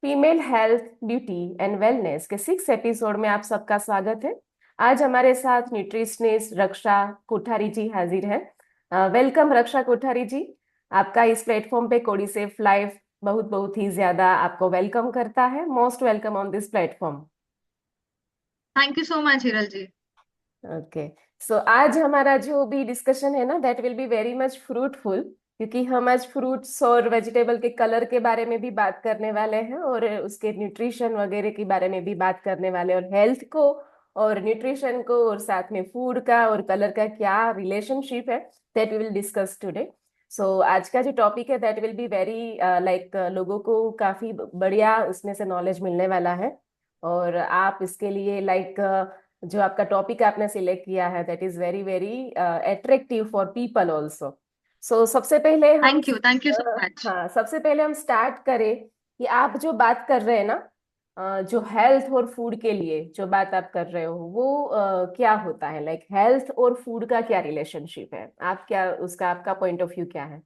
Female health beauty and wellness के 6 episode में आप सबका स्वागत है। आज हमारे साथ न्यूट्रिशनिस्ट रक्षा कोठारी जी हाजिर है। वेलकम रक्षा कोठारी जी। आपका इस प्लेटफॉर्म पे कोडी सेफ लाइफ बहुत बहुत ही ज्यादा आपको वेलकम करता है। Most welcome on this platform. Thank you so much Hiral ji. Okay. So आज हमारा जो भी डिस्कशन है ना, that will be very much fruitful, क्योंकि हम आज फ्रूट्स और वेजिटेबल के कलर के बारे में भी बात करने वाले हैं और उसके न्यूट्रिशन वगैरह के बारे में भी बात करने वाले हैं, और हेल्थ को और न्यूट्रिशन को और साथ में फूड का और कलर का क्या रिलेशनशिप है, that we will discuss today. So आज का जो टॉपिक है that will be very like लोगों को काफी बढ़िया उसमें से नॉलेज मिलने वाला है। और आप इसके लिए लाइक जो आपका टॉपिक आपने सिलेक्ट किया है that is very very attractive for people also. So thank you so much. हाँ, सबसे पहले हम स्टार्ट करें कि आप जो बात कर रहे हैं ना, जो हेल्थ और फूड के लिए जो बात आप कर रहे हो वो क्या होता है, लाइक हेल्थ और फूड का क्या रिलेशनशिप है, आप क्या उसका आपका पॉइंट ऑफ व्यू क्या है?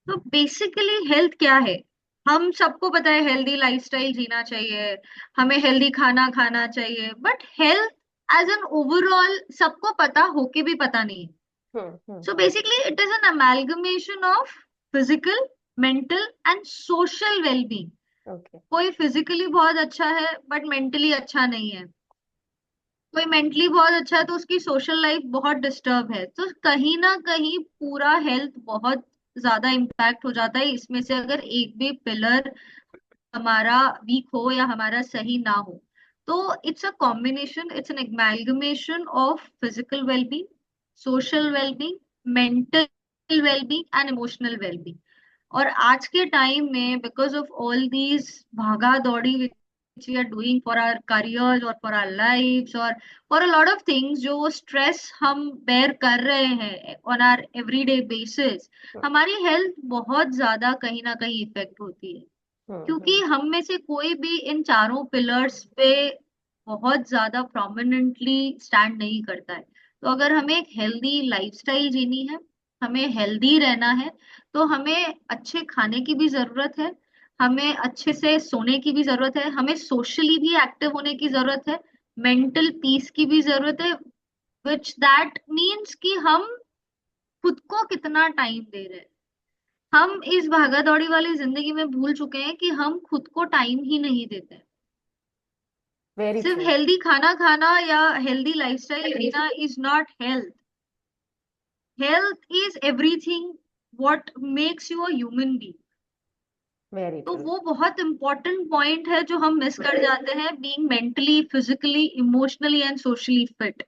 तो बेसिकली हेल्थ क्या है? हम सबको पता है हेल्दी लाइफस्टाइल जीना चाहिए, हमें हेल्दी खाना खाना चाहिए, but health as an overall सबको पता होके भी पता नहीं है। Hmm. So basically it is an amalgamation of physical, mental and social wellbeing. Okay. कोई फिजिकली बहुत अच्छा है बट मेंटली अच्छा नहीं है, कोई मेंटली बहुत अच्छा है तो उसकी सोशल लाइफ बहुत डिस्टर्ब है, तो कहीं ना कहीं पूरा हेल्थ बहुत ज्यादा इम्पैक्ट हो जाता है इसमें से अगर एक भी पिलर हमारा वीक हो या हमारा सही ना हो। तो it's a combination, it's an amalgamation of physical wellbeing, social wellbeing, mental wellbeing and emotional wellbeing. और आज के टाइम में बिकॉज ऑफ ऑल दीज भागा दौड़ी which we are doing for our careers और फॉर आवर लाइव्स और for a lot of things, जो वो स्ट्रेस हम बेयर कर रहे हैं ऑन आवर एवरीडे बेसिस, हमारी हेल्थ बहुत ज्यादा कहीं ना कहीं इफेक्ट होती है। क्योंकि हम्म। हम में से कोई भी इन चारों पिलर्स पे बहुत ज्यादा प्रोमिनेंटली स्टैंड नहीं करता है। तो अगर हमें एक हेल्दी लाइफस्टाइल जीनी है, हमें हेल्दी रहना है, तो हमें अच्छे खाने की भी जरूरत है, हमें अच्छे से सोने की भी जरूरत है, हमें सोशली भी एक्टिव होने की जरूरत है, मेंटल पीस की भी जरूरत है, विच दैट मीन्स कि हम खुद को कितना टाइम दे रहे हैं। हम इस भागा दौड़ी वाली जिंदगी में भूल चुके हैं कि हम खुद को टाइम ही नहीं देते। वेरी सिर्फ ट्रू। हेल्दी खाना खाना या हेल्दी लाइफस्टाइल जीना is not health. Health is everything what makes you a human being. Very तो ट्रू। वो बहुत इंपॉर्टेंट पॉइंट है जो हम मिस कर जाते हैं, being mentally, physically, emotionally and socially fit.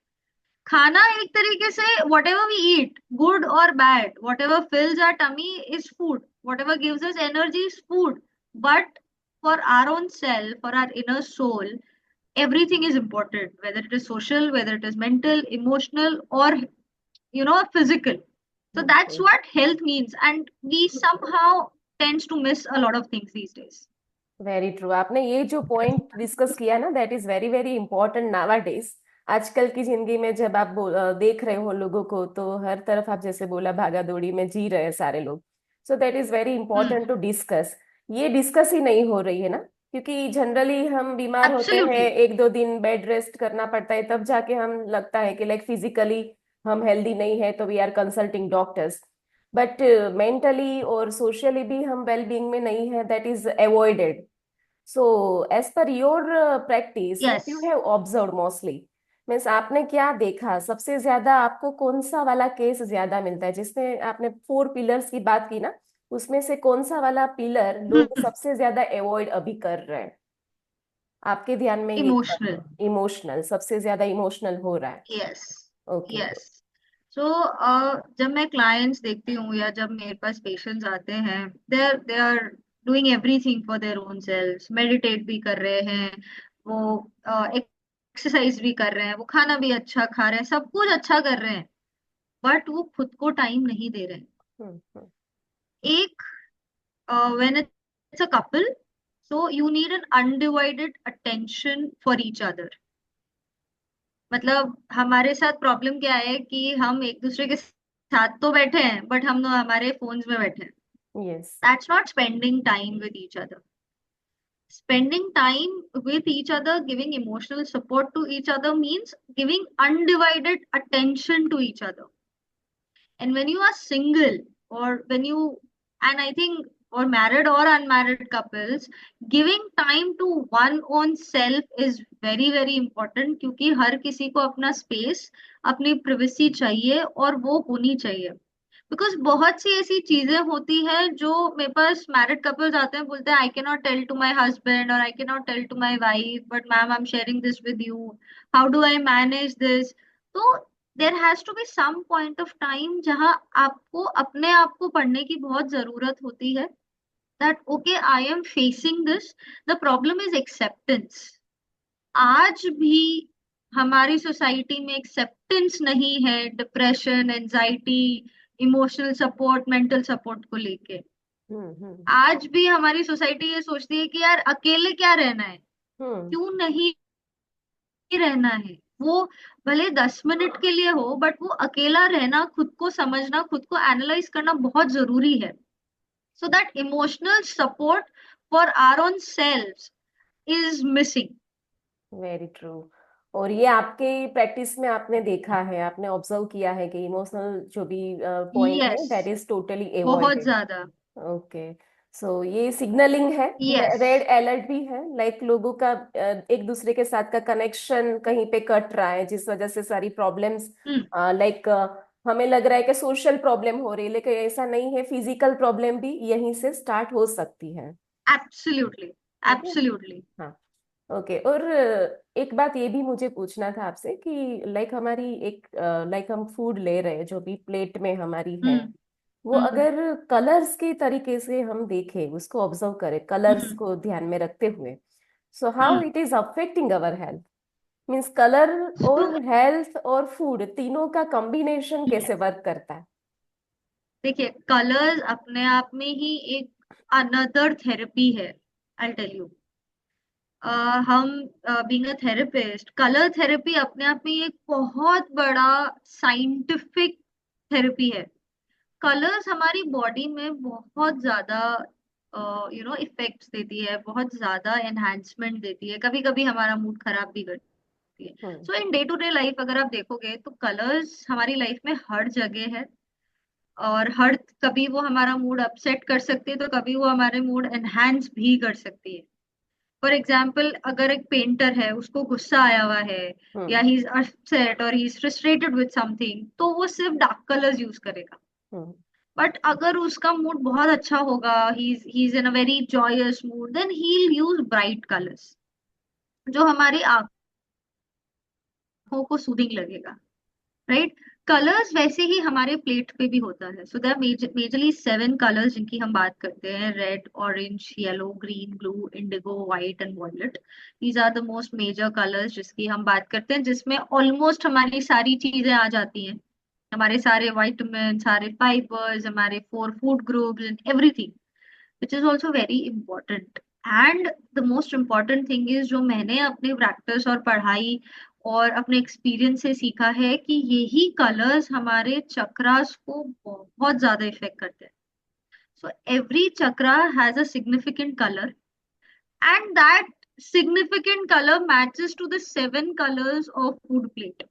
खाना एक तरीके से whatever we eat, good or bad, whatever fills our tummy is food, whatever gives us energy is food. But for our own self, for our inner soul, everything is important, whether it is social, whether it is mental, emotional, or physical. So that's what health means, and we somehow tends to miss a lot of things these days. Very true. आपने ये जो point discuss किया ना, that is very very important nowadays. आजकल की जिंदगी में जब आप देख रहे हो लोगों को, तो हर तरफ आप जैसे बोला भागा दौड़ी में जी रहे हैं सारे लोग। So that is very Hmm. Important to discuss. ये डिस्कस ही नहीं हो रही है ना, क्योंकि जनरली हम बीमार होते हैं, Absolutely. 1-2 दिन बेड रेस्ट करना पड़ता है, तब जाके हम लगता है कि लाइक फिजिकली हम हेल्दी नहीं है, तो we are consulting doctors. But mentally और सोशली भी हम वेल बीइंग में नहीं है, that is avoided. So, as per your practice, what you Yes. have observed mostly, means आपने क्या देखा सबसे ज्यादा, आपको कौन सा वाला केस ज्यादा मिलता है, जिसमें आपने 4 पिलर्स की बात की ना, उसमें से कौन सा वाला पिलर लोग Hmm. सबसे ज्यादा अवॉइड अभी कर रहे हैं, आपके ध्यान में ये क्या है? Emotional. इमोशनल, सबसे ज्यादा इमोशनल हो रहा है। यस। ओके। यस। सो जब मैं क्लाइंट्स देखती हूँ या जब मेरे पास पेशेंट्स आते हैं, they are doing everything for their own self, meditate भी कर रहे हैं, वो एक्सरसाइज भी कर रहे हैं, वो खाना भी अच्छा खा रहे हैं, सब कुछ अच्छा कर रहे हैं, बट वो खुद को टाइम नहीं दे रहे हैं। हम्म। एक, when it's a couple, so you need an undivided attention for each other. मतलब हमारे साथ प्रॉब्लम क्या है कि हम एक दूसरे के साथ तो बैठे हैं बट हम हमारे फोन्स में बैठे हैं। Yes. That's not spending time with each other. Spending time with each other, giving emotional support to each other means giving undivided attention to each other. And when you are single, or when you, and I think, or married or unmarried couples, giving time to one own self is very very important, क्योंकि हर किसी को अपना space, अपनी privacy चाहिए, और वो होनी चाहिए. बिकॉज बहुत सी ऐसी चीजें होती है जो मेरे पास मैरिड कपल्स आते हैं, बोलते हैं I can not tell to my husband, और I can not tell to my wife, but ma'am I am sharing this with you, how do I manage this. तो there has to be some point of time जहां आपको अपने आप को पढ़ने की बहुत जरूरत होती है, that okay I am facing this. The problem is acceptance. आज भी हमारी सोसाइटी में एक्सेप्टेंस नहीं है depression, anxiety, emotional support, mental support को लेके. हम्म आज भी हमारी सोसाइटी ये सोचती है कि यार अकेले क्या रहना है, हम्म क्यों नहीं रहना है. वो भले 10 मिनट के लिए हो, बट वो अकेला रहना, खुद को समझना, खुद को एनालाइज करना बहुत जरूरी है. So that emotional support for our own self is missing. Very true. और ये आपके प्रैक्टिस में आपने देखा है, आपने ऑब्जर्व किया है कि इमोशनल जो भी पॉइंट है यस, दैट इज टोटली बहुत अवॉइडेड. ज्यादा. ओके. सो ये सिग्नलिंग है, यस. रेड अलर्ट भी है, लाइक लोगों का एक दूसरे के साथ का कनेक्शन कहीं पे कट रहा है, जिस वजह से सारी प्रॉब्लम्स, हम्म. लाइक हमें लग रहा है कि सोशल प्रॉब्लम हो रही है, लेकिन ऐसा नहीं है, फिजिकल प्रॉब्लम भी यहीं से स्टार्ट हो सकती है. एब्सोल्युटली. ओके. एब्सोल्युटली. हाँ. ओके. और एक बात ये भी मुझे पूछना था आपसे कि लाइक हमारी एक, लाइक हम फूड ले रहे हैं जो भी प्लेट में हमारी है, हम्म. वो हम्म. अगर कलर्स के तरीके से हम देखें, उसको ऑब्जर्व करें कलर्स हम्म. को ध्यान में रखते हुए, so how hmm. It is affecting our health. Means colour तो और हेल्थ और फूड तीनों का कॉम्बिनेशन कैसे वर्क करता है. देखिए, कलर्स अपने आप में ही एक अनदर थेरेपी है. I tell you. हम being a therapist, colour therapy अपने आप में एक बहुत बड़ा साइंटिफिक थेरेपी है. कलर्स हमारी बॉडी में बहुत ज्यादा इफेक्ट्स देती है, बहुत ज्यादा एनहांसमेंट देती है, कभी कभी हमारा मूड खराब भी करती है. Hmm so in day to day life अगर आप देखोगे तो कलर्स हमारी लाइफ में हर जगह है, और हर, कभी वो हमारा मूड अपसेट कर सकती है, तो कभी वो हमारे मूड एनहांस भी कर सकती है. फॉर एग्जाम्पल, अगर एक पेंटर है, उसको गुस्सा आया हुआ है, या हम्म ही इज अपसेट और he is frustrated with something, तो वो सिर्फ डार्क कलर्स यूज करेगा. हम्म बट अगर उसका मूड बहुत अच्छा होगा, he is in a very joyous mood, then he will use bright colours, जो हमारी आंखों को सूदिंग लगेगा. राइट. कलर्स वैसे ही हमारे प्लेट पे भी होता है. सो देयर मेजरली 7 कलर्स जिनकी हम बात करते हैं: red, orange, yellow, green, blue, indigo, white and violet. These are the most major colours जिसकी हम बात करते हैं, जिसमें ऑलमोस्ट हमारी सारी चीजें आ जाती हैं, हमारे सारे वाइटामिन, सारे फाइबर्स, हमारे 4 food groups and everything, which is also very important. And the most important thing is, जो मैंने अपने प्रैक्टिस और पढ़ाई और अपने एक्सपीरियंस से सीखा है, कि यही कलर्स हमारे चक्रास को बहुत ज्यादा इफेक्ट करते हैं. So every chakra has a significant colour, and that significant color matches to the 7 colors of food plate.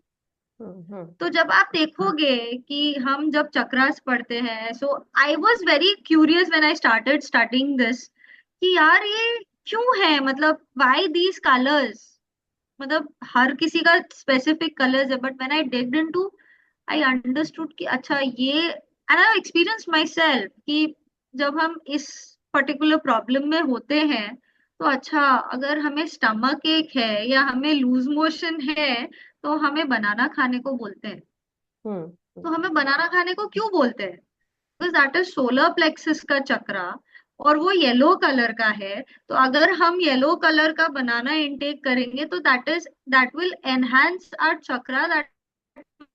हम्म तो जब आप देखोगे कि हम जब चक्रास पढ़ते हैं, so I was very curious when I started starting this, कि यार ये क्यों है, मतलब व्हाई दीज कलर्स, मतलब हर किसी का स्पेसिफिक कलर्स है. But when I digged into, I understood कि अच्छा ये, and I experience my self कि जब हम इस पर्टिकुलर प्रॉब्लम में होते हैं, तो अच्छा, अगर हमें स्टमक एक है या हमें लूज मोशन है, तो हमें बनाना खाने को बोलते हैं. हम्म तो हमें बनाना खाने को क्यों बोलते हैं? Because that is solar plexus का चक्रा, और वो येलो कलर का है. तो अगर हम येलो कलर का बनाना इनटेक करेंगे, तो that will enhance our chakra, that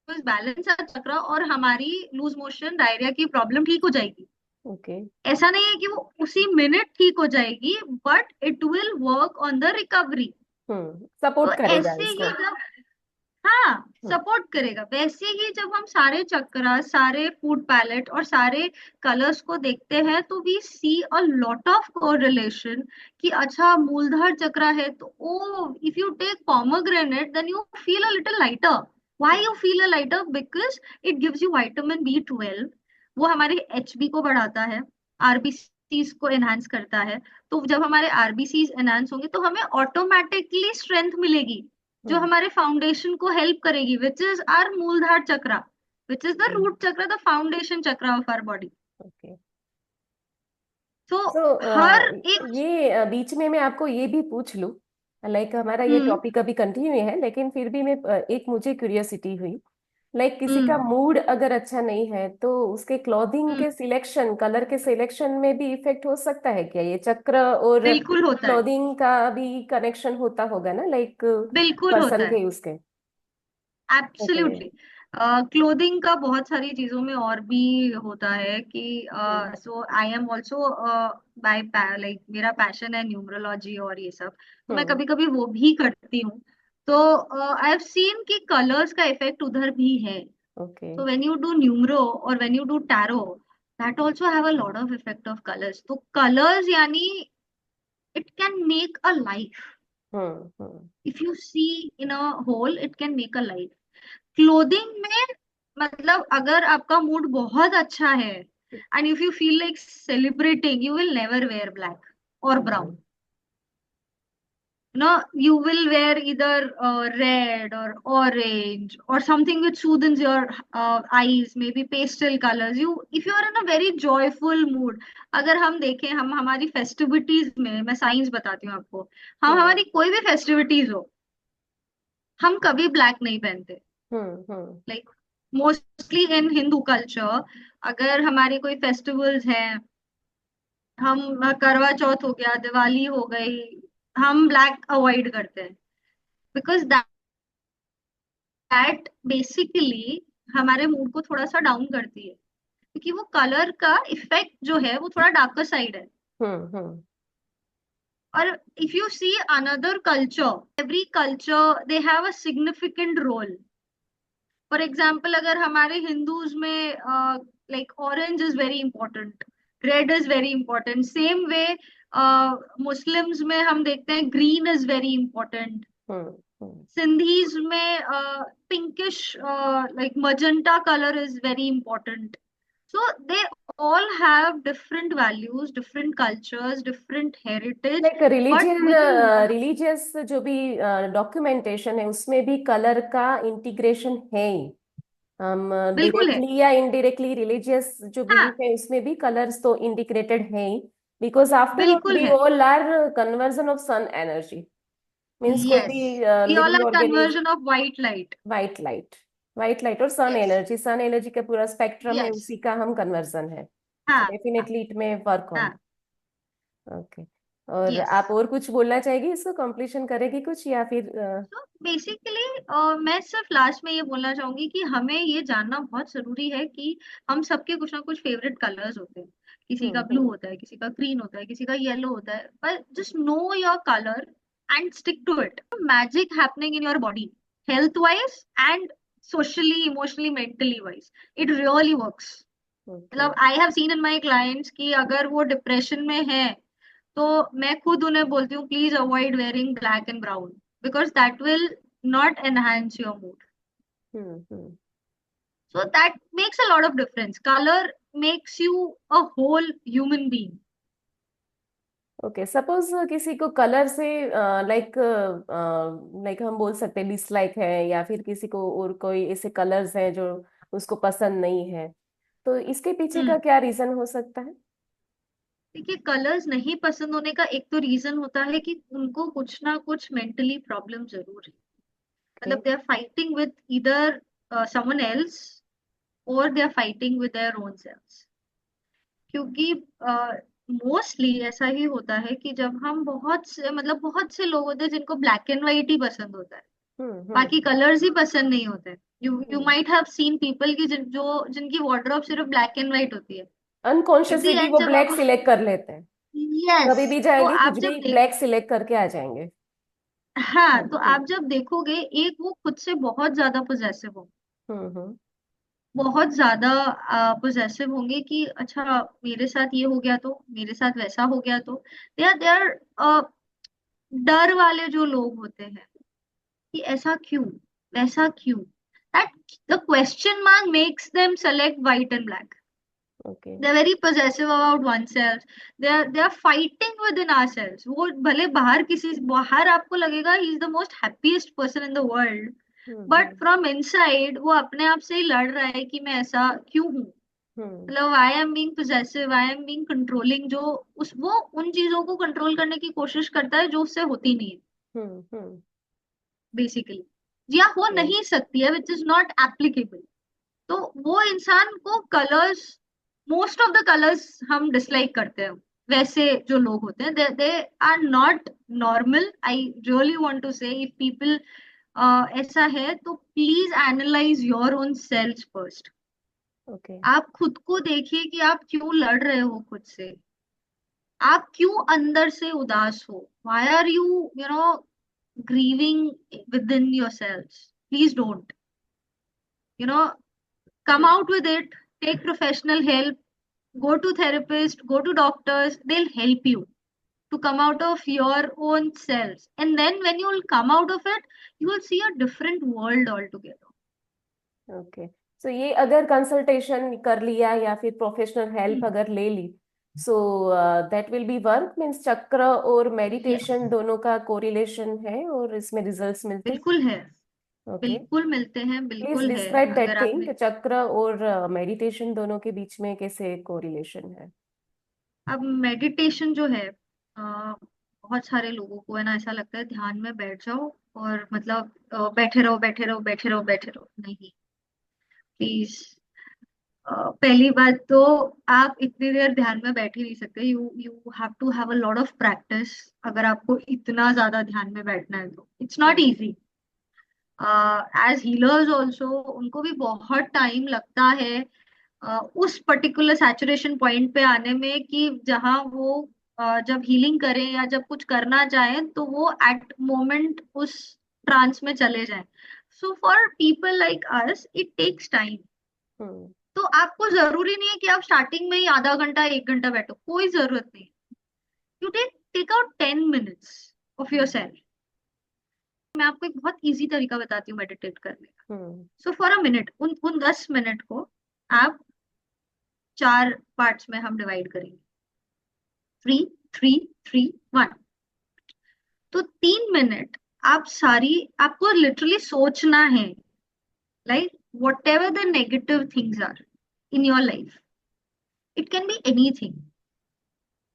will balance our chakra, और हमारी लूज मोशन, डायरिया की प्रॉब्लम ठीक हो जाएगी. ओके. ऐसा नहीं है कि वो उसी मिनट ठीक हो जाएगी, but it will work on the recovery. तो सपोर्ट करेगा ऐसे इसको. ही जब हाँ, हम्म। सपोर्ट करेगा। वैसे ही जब हम सारे चक्रा, सारे फूड पैलेट और सारे कलर्स को देखते हैं तो we see a lot of correlation कि अच्छा मूलधार चक्रा है तो oh if you take pomegranate then you feel a little lighter. Why you feel a lighter? Because it gives you vitamin B12। वो हमारे HB को बढ़ाता है, आरबीसीज को एनहांस करता है। तो जब हमारे आरबीसीज एनहांस होंगे तो हमें ऑटोमेटिकली स्ट्रेंथ मिलेगी, जो हम्म। हमारे फाउंडेशन को हेल्प करेगी, which is our Muladhara chakra, which is the okay. Root chakra, the foundation chakra of our body. Okay. तो तो हर एक। ये बीच में मैं आपको ये भी पूछ लूं, लाइक हमारा ये हम्म। टॉपिक अभी कंटिन्यू है, लेकिन फिर भी मैं एक मुझे क्यूरियोसिटी हुई, लाइक किसी का हम्म। मूड अगर अच्छा नहीं है तो उसके क्लॉथिंग हम्म। के सिलेक्शन, कलर के सिलेक्शन में भी इफेक्ट हो सकता है क्या? ये चक्र और बिल्कुल होता है। क्लॉथिंग का भी कनेक्शन होता होगा ना, लाइक बिल्कुल होता पर्सन है। के उसके। ओके। एब्सोल्युटली। क्लोथिंग का बहुत सारी चीजों में और भी होता है कि hmm. So I am also by like मेरा पैशन है न्यूमरोलॉजी और ये सब, तो मैं हम्म। कभी कभी वो भी करती हूँ। तो आई हैव सीन कि कलर्स का इफेक्ट उधर भी है। Okay. So when you do numero or when you do tarot, that also have a lot of effect of colors. तो colors यानी it can make a life. Hmm. Hmm. If you see in a whole, it can make a life. Clothing में मतलब अगर आपका mood बहुत अच्छा है and if you feel like celebrating, you will never wear black or brown. Hmm. No, you will wear either red or orange or something which soothes your eyes, maybe pastel colors. You, if you are in a very joyful mood, अगर हम देखें, हम हमारी festivities में, मैं science बताती हूँ आपको, हम हम्म। हमारी कोई भी फेस्टिविटीज हो, हम कभी ब्लैक नहीं पहनते। Hmm. Hmm. Like mostly in Hindu culture, अगर हमारी कोई फेस्टिवल्स हैं, हम करवा चौथ हो गया, दिवाली हो गई, हम ब्लैक अवॉइड करते हैं बिकॉज दैट बेसिकली हमारे मूड को थोड़ा सा डाउन करती है, क्योंकि वो कलर का इफेक्ट जो है वो थोड़ा डार्कर साइड है। हम्म। हम्म। और if you see another culture, every culture they have a significant role. For example अगर हमारे हिंदूज में like orange is very important, red is very important, same way Muslims में हम देखते हैं green is very important. Hmm. Hmm. Sindhis में pinkish like magenta colour is very important. So they all have different values, different cultures, different heritage, like but religion, within one of religious जो भी documentation है उसमें भी colour का integration है ही। हम बिल्कुल है। डायरेक्टली या इनडायरेक्टली रिलीजियस जो हाँ, बिलीफ है उसमें भी कलर्स तो इंटीग्रेटेड है ही, बिकॉज आफ्टर ऑल बिल्कुल वी है। All are conversion of sun energy, means कोई Yes, भी we all living are organism. conversion of white light. White light, white light और sun Yes, energy, sun energy का पूरा spectrum है, yes, उसी का हम कन्वर्जन है। सो हाँ, डेफिनेटली इट में वर्क ऑन। हाँ, ओके। और आप yes. और कुछ बोलना चाहेगी, इसको कंप्लीशन करेगी कुछ या फिर तो बेसिकली मैं सिर्फ लास्ट में ये बोलना चाहूंगी कि हमें ये जानना बहुत जरूरी है कि हम सबके कुछ ना कुछ फेवरेट कलर्स होते हैं। किसी का ब्लू हम्म। होता है, किसी का ग्रीन होता है, किसी का येलो होता है, पर just know your colour and stick to it. Magic happening in your body, health wise and socially, emotionally, mentally wise, it really works. Okay. मतलब I have seen in my clients कि अगर वो depression में है तो मैं खुद उन्हें बोलती हूँ please avoid wearing black and brown, because that will not enhance your mood. Hmm. Hmm. So that makes a lot of difference. Colour makes you a whole human being. Okay, suppose किसी को colour से like like हम बोल सकते हैं dislike है, या फिर किसी को और कोई ऐसे कलर्स हैं जो उसको पसंद नहीं है, तो इसके पीछे का हम्म। क्या रीजन हो सकता है? देखिए, कलर्स नहीं पसंद होने का एक तो रीजन होता है कि उनको कुछ ना कुछ मेंटली प्रॉब्लम जरूर है। ओके। मतलब दे आर फाइटिंग विद इधर समवन एल्स और they are fighting with their own self. क्योंकि मोस्टली ऐसा ही होता है कि जब हम बहुत से, मतलब बहुत से लोग होते हैं जिनको ब्लैक एंड व्हाइट ही पसंद होता है, हम्म। बाकी हम्म। कलर्स ही पसंद नहीं होते। You hmm. Might have seen people की जो जिनकी वार्डरोब सिर्फ ब्लैक एंड व्हाइट होती है। एट द अनकॉन्शियसली भी एंड वो जब ब्लैक आप, सिलेक्ट कर लेते हैं, यस, कभी भी तो जाएंगे आप कुछ जब भी देख, ब्लैक सिलेक्ट करके आ जाएंगे। हाँ, तो हम्म आप जब देखोगे, एक वो खुद से बहुत ज्यादा पोजेसिव हो, हम्म। बहुत ज्यादा पोजेसिव होंगे कि अच्छा मेरे साथ ये हो गया तो, मेरे साथ वैसा हो गया तो, दे आर डर वाले जो लोग होते हैं कि ऐसा क्यों, वैसा क्यों, that the question mark makes them select white and black. Okay. They're very possessive about oneself. They are fighting within ourselves. वो भले बाहर किसी, बाहर आपको लगेगा he is the most happiest person in the world, but hmm from inside वो अपने आप से ही लड़ रहा है कि मैं ऐसा क्यों हूँ. हम्म मतलब I am being possessive, I am being controlling, जो उस वो उन चीजों को कंट्रोल करने की कोशिश करता है जो उससे होती नहीं है हम्म। बेसिकली, या हो ओके। नहीं सकती है, विच इज नॉट एप्लीकेबल. तो वो इंसान को colours, most of the colours हम डिसलाइक करते हैं. वैसे जो लोग होते हैं, they are not normal. I really want to say, if people ऐसा है तो please analyse your own self first. Okay. आप खुद को देखिए कि आप क्यों लड़ रहे हो खुद से, आप क्यों अंदर से उदास हो, why are you, you know, grieving within yourselves. Please don't, you know, come out with it. Take professional help, go to therapist, go to doctors. They'll help you to come out of your own selves, and then when you will come out of it, you will see a different world altogether. Okay. So ये अगर consultation कर लिया या फिर professional help hmm. अगर ले ली, so that will be work, means chakra और मेडिटेशन यस, दोनों का कोरिलेशन है और इसमें रिजल्ट्स मिलते हैं। बिल्कुल है, ओके। बिल्कुल मिलते हैं, प्लीज बिल्कुल है. डिस्क्राइब दैट अगर थिंग, आपने, चक्र और मेडिटेशन दोनों के बीच में कैसे कोरिलेशन है। अब मेडिटेशन जो है, बहुत सारे लोगों को है ना ऐसा लगता है ध्यान में बैठ जाओ और मतलब बैठे रहो बैठे रहो बैठे रहो बैठे रहो. नहीं, प्लीज. पहली बात तो, आप इतनी देर ध्यान में बैठ ही नहीं सकते. You you have to have a lot of practice. अगर आपको इतना ज्यादा ध्यान में बैठना है तो it's not hmm easy. As healers also उनको भी बहुत टाइम लगता है उस पर्टिकुलर सैचुरेशन पॉइंट पे आने में, कि जहां वो जब हीलिंग करें या जब कुछ करना चाहें तो वो एट मोमेंट उस ट्रांस में चले जाएं. So for people like us it takes time. Hmm तो आपको जरूरी नहीं है कि आप स्टार्टिंग में ही आधा घंटा 1 घंटा बैठो, कोई जरूरत नहीं. You take out 10 minutes of your hmm self. मैं आपको एक बहुत इजी तरीका बताती हूँ मेडिटेट करने का. हम्म सो फॉर अ मिनट, उन 10 मिनट को आप चार पार्ट्स में हम डिवाइड करेंगे. 3 3 3 1. तो 3 मिनट आप सारी, आपको लिटरली सोचना है, like whatever the negative things are in your life. It can be anything.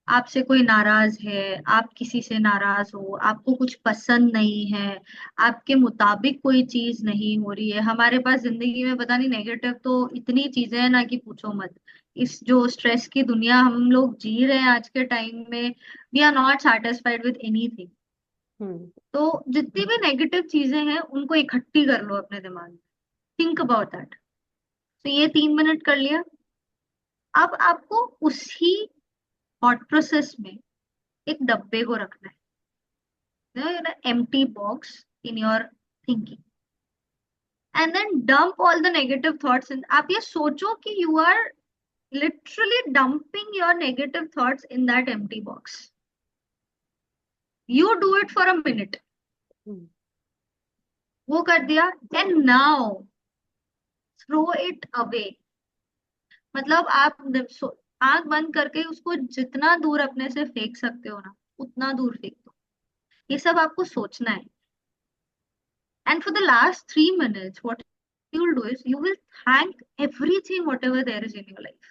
आपसे कोई नाराज है, आप किसी से नाराज हो, आपको कुछ पसंद नहीं है, आपके मुताबिक कोई चीज नहीं हो रही है. हमारे पास जिंदगी में पता नहीं नेगेटिव तो इतनी चीजें हैं ना कि पूछो मत. इस जो स्ट्रेस की दुनिया हम लोग जी रहे हैं आज के टाइम में, we are not satisfied with anything. Hmm तो जितनी भी नेगेटिव चीजें हैं उनको इकट्ठी कर लो अपने दिमाग में. Think about that. तो ये 3 मिनट कर लिया. अब आपको उसी थॉट प्रोसेस में एक डब्बे को रखना है, empty box in your thinking, and then dump all the negative thoughts in. आप ये सोचो कि you are literally dumping your negative thoughts in that empty box. You do it for a minute. Hmm वो कर दिया, and now throw it away. मतलब आप आंख बंद करके उसको जितना दूर अपने से फेंक सकते हो ना, उतना दूर फेंक दो. ये सब आपको सोचना है. And for the last 3 minutes, what you will do is you will thank everything, whatever there is in your life.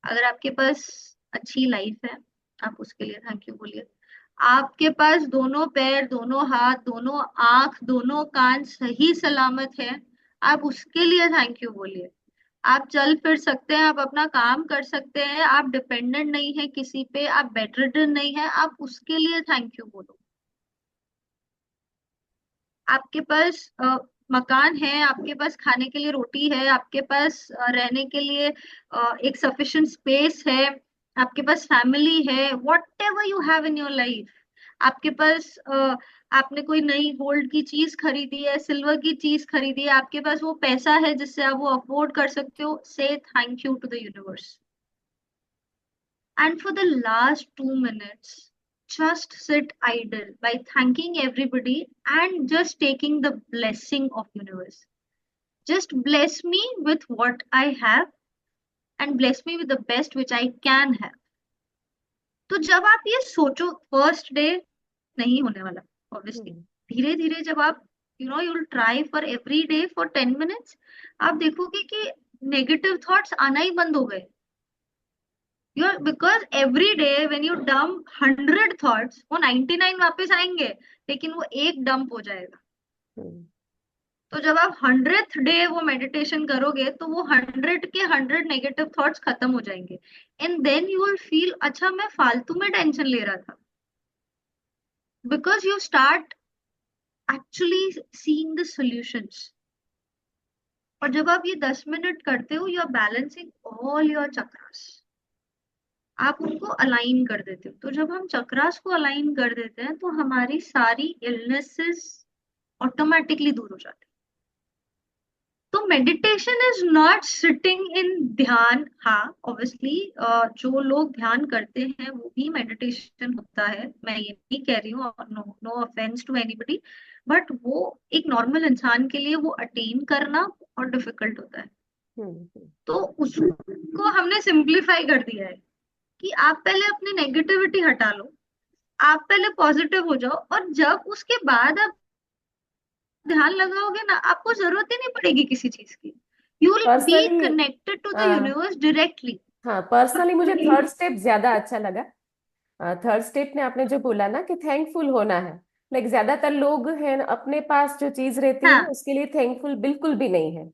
अगर आपके पास अच्छी लाइफ है, आप उसके लिए थैंक यू बोलिए. आपके पास दोनों पैर, दोनों हाथ, दोनों आंख, दोनों कान सही सलामत है, आप उसके लिए थैंक यू बोलिए. आप चल फिर सकते हैं, आप अपना काम कर सकते हैं, आप डिपेंडेंट नहीं है किसी पे, आप बेडरिडन नहीं है, आप उसके लिए थैंक यू बोलो. आपके पास मकान है, आपके पास खाने के लिए रोटी है, आपके पास रहने के लिए एक सफिशिएंट स्पेस है, आपके पास फैमिली है, what ever you have in your life, आपके पास आपने कोई नई गोल्ड की चीज खरीदी है, सिल्वर की चीज खरीदी है, आपके पास वो पैसा है जिससे आप वो अफोर्ड कर सकते हो, say thank you to the universe. And for the last 2 minutes, just sit idle by thanking everybody and just taking the blessing of universe. Just bless me with what I have and bless me with the best which I can have. तो जब आप ये सोचो, first day नहीं होने वाला obviously, हम्म। धीरे धीरे जब आप you will try for every day for 10 minutes, आप देखोगे कि नेगेटिव थॉट्स आना ही बंद हो गए। You're because every day when you dump 100 thoughts, वो 99 वापस आएंगे, लेकिन वो एक डंप हो जाएगा। हम्म। तो जब आप 100th डे वो मेडिटेशन करोगे तो वो 100 के 100 नेगेटिव थॉट्स खत्म हो जाएंगे। And then you will feel, अच्छा मैं फालतू में टेंशन ले रहा था, because you start actually seeing the solutions. और जब आप ये 10 मिनट करते हो, you are balancing all your chakras, आप उनको अलाइन कर देते हो। तो जब हम चक्रास को अलाइन कर देते हैं तो हमारी सारी इलनेसेस ऑटोमेटिकली दूर हो जाती है। तो meditation is not sitting in ध्यान। हाँ ऑब्वियसली जो लोग ध्यान करते हैं वो भी मेडिटेशन होता है, मैं ये नहीं कह रही हूँ, no no offence to anybody, but वो एक नॉर्मल इंसान के लिए वो अटेन करना और डिफिकल्ट होता है। हम्म। तो उसको हमने सिंप्लीफाई कर दिया है कि आप पहले अपनी नेगेटिविटी हटा लो, आप पहले पॉजिटिव हो जाओ, और जब उसके बाद आप ध्यान लगाओगे ना, आपको जरूरत ही नहीं पड़ेगी किसी चीज की। You will be personally, connected to the universe directly. हाँ पर्सनली मुझे थर्ड स्टेप ज्यादा अच्छा लगा। थर्ड स्टेप ने आपने जो बोला ना कि थैंकफुल होना है, लाइक ज्यादातर लोग हैं ना, अपने पास जो चीज रहती है ना हाँ। उसके लिए थैंकफुल बिल्कुल भी नहीं है,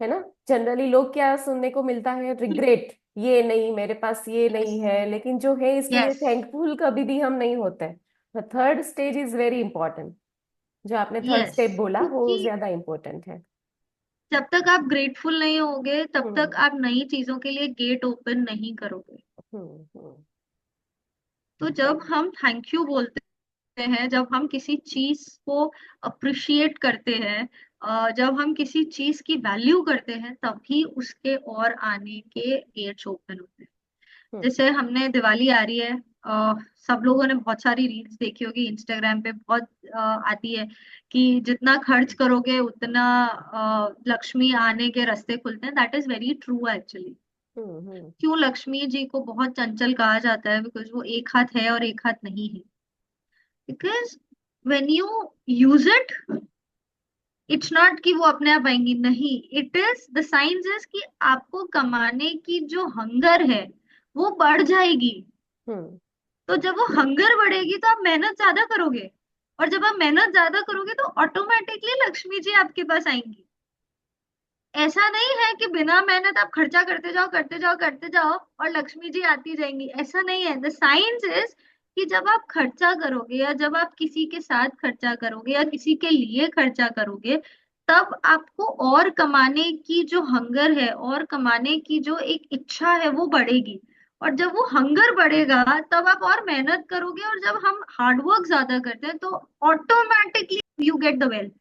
है ना। जनरली लोग क्या सुनने को मिलता है, रिग्रेट, ये नहीं मेरे पास ये यस। नहीं है, लेकिन जो है इसके लिए यस। थैंकफुल कभी भी हम नहीं होते। तो third stage is very important, जो आपने थर्ड यस। स्टेप बोला वो क्योंकि ज्यादा इंपॉर्टेंट है। जब तक आप ग्रेटफुल नहीं होगे तब तक हम्म। आप नई चीजों के लिए गेट ओपन नहीं करोगे। हम्म। तो जब हम थैंक यू बोलते हैं, जब हम किसी चीज को अप्रिशिएट करते हैं, जब हम किसी चीज की वैल्यू करते हैं, तभी उसके और आने के गेट्स ओपन होते हैं। हम्म। जैसे हमने दिवाली आ रही है, सब लोगों ने बहुत सारी रील्स देखी होगी, इंस्टाग्राम पे बहुत आती है कि जितना खर्च करोगे उतना लक्ष्मी आने के रास्ते खुलते हैं। That is very true actually. Hmm. क्यों लक्ष्मी जी को बहुत चंचल कहा जाता है? बिकॉज वो एक हाथ है और एक हाथ नहीं है। Because when you use it, it's not कि वो अपने आप आएंगी, नहीं, it is the science is कि आपको कमाने की जो हंगर है वो बढ़ जाएगी। हम्म। तो जब वो हंगर बढ़ेगी तो आप मेहनत ज्यादा करोगे, और जब आप मेहनत ज्यादा करोगे तो ऑटोमेटिकली लक्ष्मी जी आपके पास आएंगी। ऐसा नहीं है कि बिना मेहनत आप खर्चा करते जाओ करते जाओ करते जाओ और लक्ष्मी जी आती जाएंगी, ऐसा नहीं है। द साइंस इज कि जब आप खर्चा करोगे, या जब आप किसी के साथ खर्चा करोगे, या किसी के लिए खर्चा करोगे, तब आपको और कमाने की जो हंगर है और कमाने की जो एक इच्छा है वो बढ़ेगी। और जब वो हंगर बढ़ेगा तब आप और मेहनत करोगे, और जब हम हार्डवर्क ज्यादा करते हैं तो automatically you get the wealth.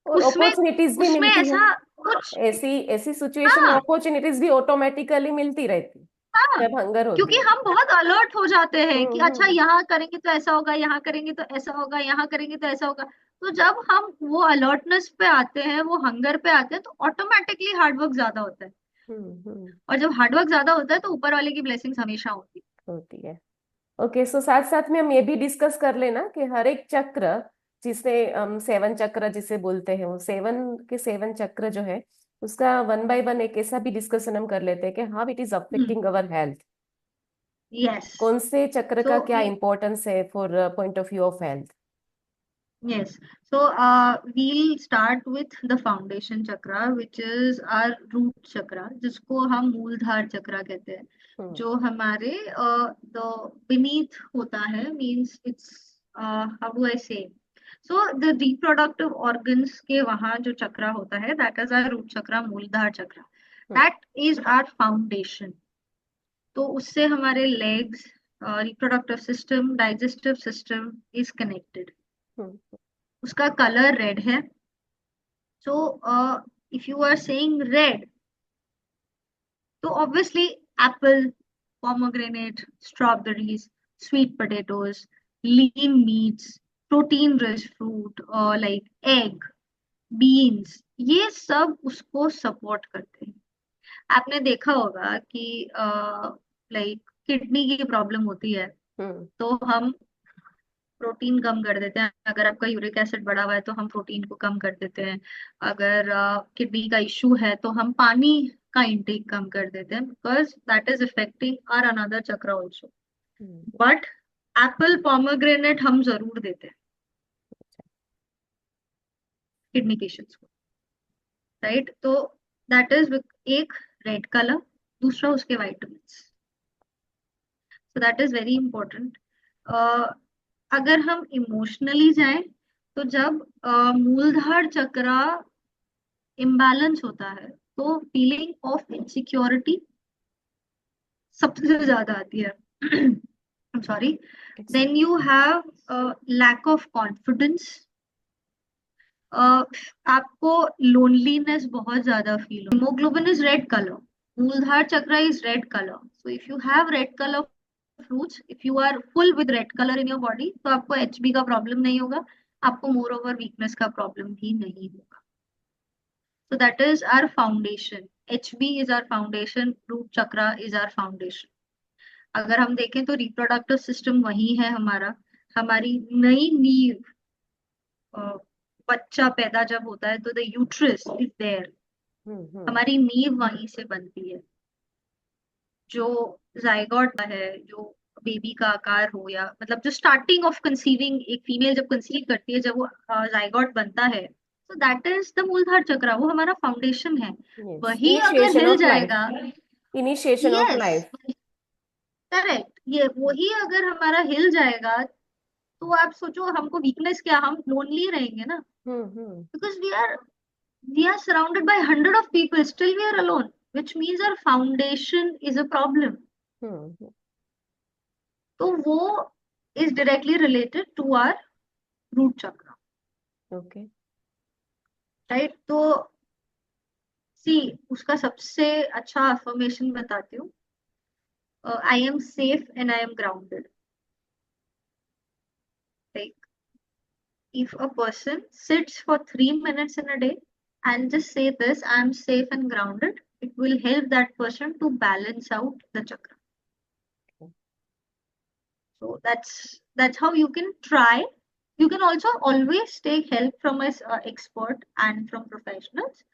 और उसमें अपॉर्चुनिटीज भी उसमें मिलती है, ऐसा कुछ। ऐसी ऐसी सिचुएशन में हाँ। अपॉर्चुनिटीज भी ऑटोमेटिकली मिलती रहती हाँ। जब हंगर होती क्योंकि है। हम बहुत अलर्ट हो जाते हैं कि अच्छा हम्म। यहाँ करेंगे तो ऐसा होगा, यहाँ करेंगे तो ऐसा होगा, यहाँ करेंगे तो ऐसा होगा। तो जब हम वो अलर्टनेस पे आते हैं, वो हंगर पे आते हैं, तो ऑटोमेटिकली हार्डवर्क ज्यादा होता है। हम्म। और जब हार्डवर्क ज्यादा होता है तो ऊपर वाले की ब्लेसिंग्स हमेशा होती है। होती है। ओके, सो साथ साथ में हम ये भी डिस्कस कर लेना कि हर एक चक्र, जिसे हम सेवन चक्र जिसे बोलते हैं, वो सेवन के सेवन चक्र जो है उसका वन बाय वन एक ऐसा भी डिस्कशन हम कर लेते हैं कि how it is affecting our health, yes. कौन से चक्र सो का क्या इंपॉर्टेंस है for point of view of health. yes, so we'll start with the foundation chakra, which is our root chakra, जिसको हम मूलधार चक्रा कहते हैं। हम्म। जो हमारे the beneath होता है, means it's how do I say, so the reproductive organs के वहाँ जो चक्रा होता है, that is our root chakra, मूलधार chakra. Hmm. that is our foundation। तो उससे हमारे legs, reproductive system, digestive system is connected. Hmm उसका कलर रेड है। So if you are saying red, तो obviously apple, pomegranate, strawberries, sweet potatoes, lean meats, protein rich fruit, like egg, beans, ये सब उसको support करते हैं। आपने देखा होगा कि लाइक किडनी की प्रॉब्लम होती है, हम्म तो हम प्रोटीन कम कर देते हैं। अगर आपका यूरिक एसिड बढ़ा हुआ है तो हम प्रोटीन को कम कर देते हैं। अगर किडनी का इशू है तो हम पानी का इंटेक कम कर देते हैं, because that is affecting our another chakra also. Hmm, but apple pomegranate हम जरूर देते हैं किडनी पेशेंट्स को, राइट? तो दैट इज एक रेड कलर, दूसरा उसके vitamins. So that is very important. अगर हम इमोशनली जाएं, तो जब मूलधार चक्र इम्बैलेंस होता है तो फीलिंग ऑफ इनसिक्योरिटी सबसे ज्यादा आती है। Sorry. it's then you have lack of confidence. आपको लोनलीनेस बहुत ज्यादा फील हो। Haemoglobin is red colour, Muladhara chakra is red colour. So if you have red colour fruits, if you are full with red colour in your body, तो आपको HB का problem नहीं होगा, आपको मोर ओवर वीकनेस का प्रॉब्लम भी नहीं होगा। So that is our foundation. HB is our foundation. Root chakra is our foundation. अगर हम देखें तो रिप्रोडक्टिव सिस्टम वही है हमारा, हमारी नई नींव। अ, बच्चा पैदा जब होता है तो द यूट्रस इज देयर, हम्म हमारी नींव वहीं से बनती है। जो जायगोट है, जो बेबी का आकार हो, या मतलब जो स्टार्टिंग ऑफ कंसीविंग, एक फीमेल जब कंसीव करती है, जब वो जायगोट बनता है, तो दैट इज द मूलधार चक्र, वो हमारा फाउंडेशन है। yes, वही अगर initiation हिल of life, जाएगा, initiation of yes, life. Correct, ये वही अगर हमारा हिल जाएगा, तो आप सोचो हमको वीकनेस क्या, हम लोनली रहेंगे ना। Hmm because we are surrounded by hundred of people, still we are alone, which means our foundation is a problem. Hmm तो वो is directly related to our root chakra, okay right? तो see, उसका सबसे अच्छा affirmation बताती हूँ। I am safe and I am grounded. Like if a person sits for 3 minutes in a day and just say this, I'm safe and grounded, it will help that person to balance out the chakra. So that's how you can try. You can also always take help from a expert and from professionals,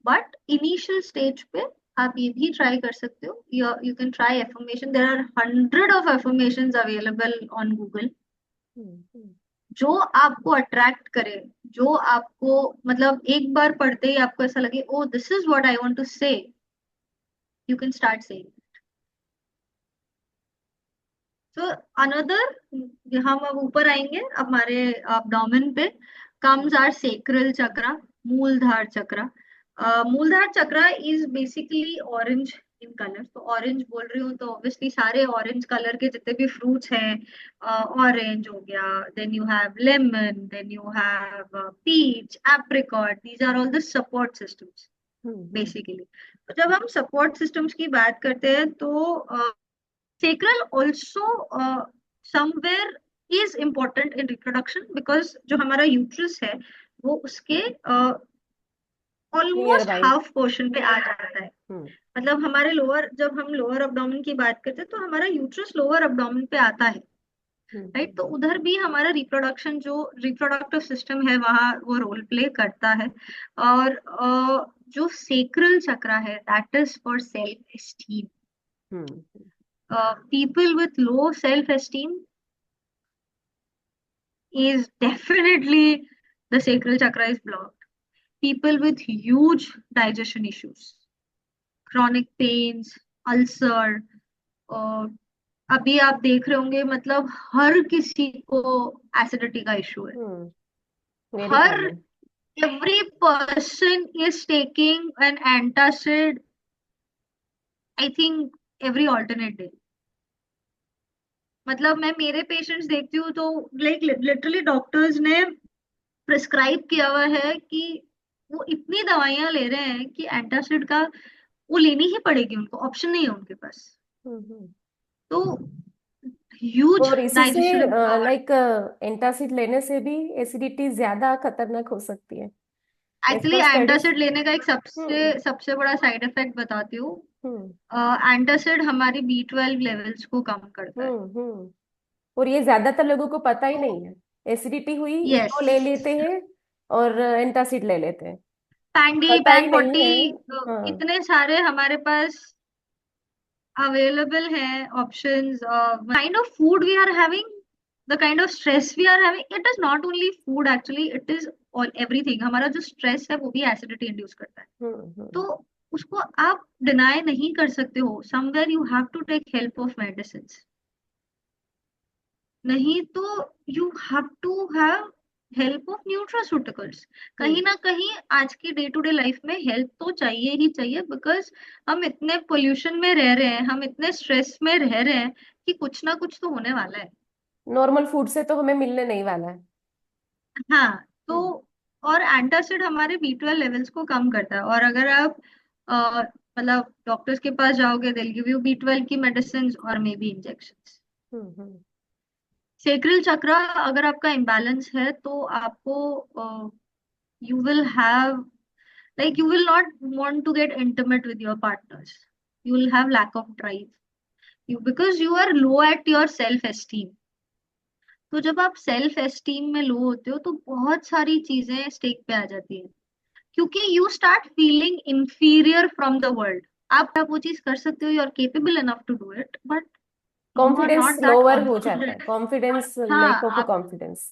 but initial stage पे आप ये भी try कर सकते हो। You can try affirmation. There are hundred of affirmations available on Google, हम्म जो आपको attract करे, जो आपको मतलब एक बार पढ़ते ही आपको ऐसा लगे, oh this is what I want to say, you can start saying. तो अनदर, हम अब ऊपर आएंगे हमारे abdomen पे, कम्स आर सेक्रल चक्र, मूलधार चक्र। मूलधार chakra is basically orange in colour. तो ऑरेंज बोल रही हूँ तो ऑब्वियसली सारे ऑरेंज कलर के जितने भी फ्रूट्स हैं, ऑरेंज हो गया, then you have lemon, then you have peach, apricot, these are all the support systems hmm basically. तो जब हम सपोर्ट सिस्टम्स की बात करते हैं, तो sacral also somewhere is important in reproduction, because जो हमारा यूट्रस है वो उसके near almost by half portion पे आ जाता है। हम्म मतलब हमारे लोअर, जब हम लोअर अब्डोमेन की बात करते हैं तो हमारा यूट्रस लोअर अब्डोमेन पे आता है, राइट? तो हम्म उधर भी हमारा रिप्रोडक्शन, जो रिप्रोडक्टिव सिस्टम है, वहाँ वो रोल प्ले करता है। और जो सेक्रल चक्र है, that is for self esteem. Hmm People with low self-esteem is definitely, the sacral chakra is blocked. People with huge digestion issues, chronic pains, ulcer, और अभी आप देख रहे होंगे, मतलब हर किसी को एसिडिटी का इशू है। Very her common every person is taking an antacid, I think every alternate day, मतलब मैं मेरे पेशेंट्स देखती हूँ तो लाइक लिटरली डॉक्टर्स ने प्रिस्क्राइब किया हुआ है कि वो इतनी दवाइयां ले रहे हैं कि एंटासिड का वो लेनी ही पड़ेगी, उनको ऑप्शन नहीं है उनके पास। हम्म। तो ह्यूज और इसी से डाइजेशन। लाइक एंटासिड लेने से भी एसिडिटी ज्यादा खतरनाक हो सकती है। एज एक्चुअली पर स्टडीज। एंटासिड लेने का एक सबसे हम्म सबसे बड़ा साइड इफेक्ट बताती हूँ। हम्म एंटासिड हमारी B12 लेवल्स को कम करता है। हम्म। और ये ज्यादातर लोगों को पता ही तो नहीं है। एसिडिटी हुई यस, इसको ले लेते हैं और एंटासिड ले लेते हैं। पैंडी पता ही पैन नहीं 40, है। हाँ। इतने सारे हमारे पास अवेलेबल है options. Kind of food we are having, the kind of stress we are having, it is not only food, actually it is all everything. हमारा जो स्ट्रेस है वो भी एसिडिटी इंड्यूस करता है। हम्म। तो उसको आप डिनाई नहीं कर सकते हो, somewhere you have to take help of medicine. नहीं तो you have to have help of nutraceuticals. कहीं हम्म। ना कहीं आज की डे टू डे लाइफ में हेल्प तो चाहिए ही चाहिए, बिकॉज हम इतने पोल्यूशन में रह रहे हैं, हम इतने स्ट्रेस में रह रहे हैं कि कुछ ना कुछ तो होने वाला है। नॉर्मल फूड से तो हमें मिलने नहीं वाला है। हाँ। तो हम्म और एंटासिड हमारे B12 लेवल्स को कम करता है, और अगर आप मतलब डॉक्टर्स के पास जाओगे, दिल गिव यू B12 की मेडिसिन और may be injection. Hmm. Sacral चक्र अगर आपका इम्बैलेंस है तो आपको you will have, like you will not want to get intimate with your partners. You will have lack of drive, you because you are low at your self esteem. तो जब आप self esteem में लो होते हो तो बहुत सारी चीजें स्टेक पे आ जाती है, क्योंकि you start feeling inferior from the world. आप वो चीज कर सकते हो, you are capable enough to do it, but you are confidence not that lower हो जाता है। कॉन्फिडेंट। कॉन्फिडेंस, लैक ऑफ हाँ, आप कॉन्फिडेंस।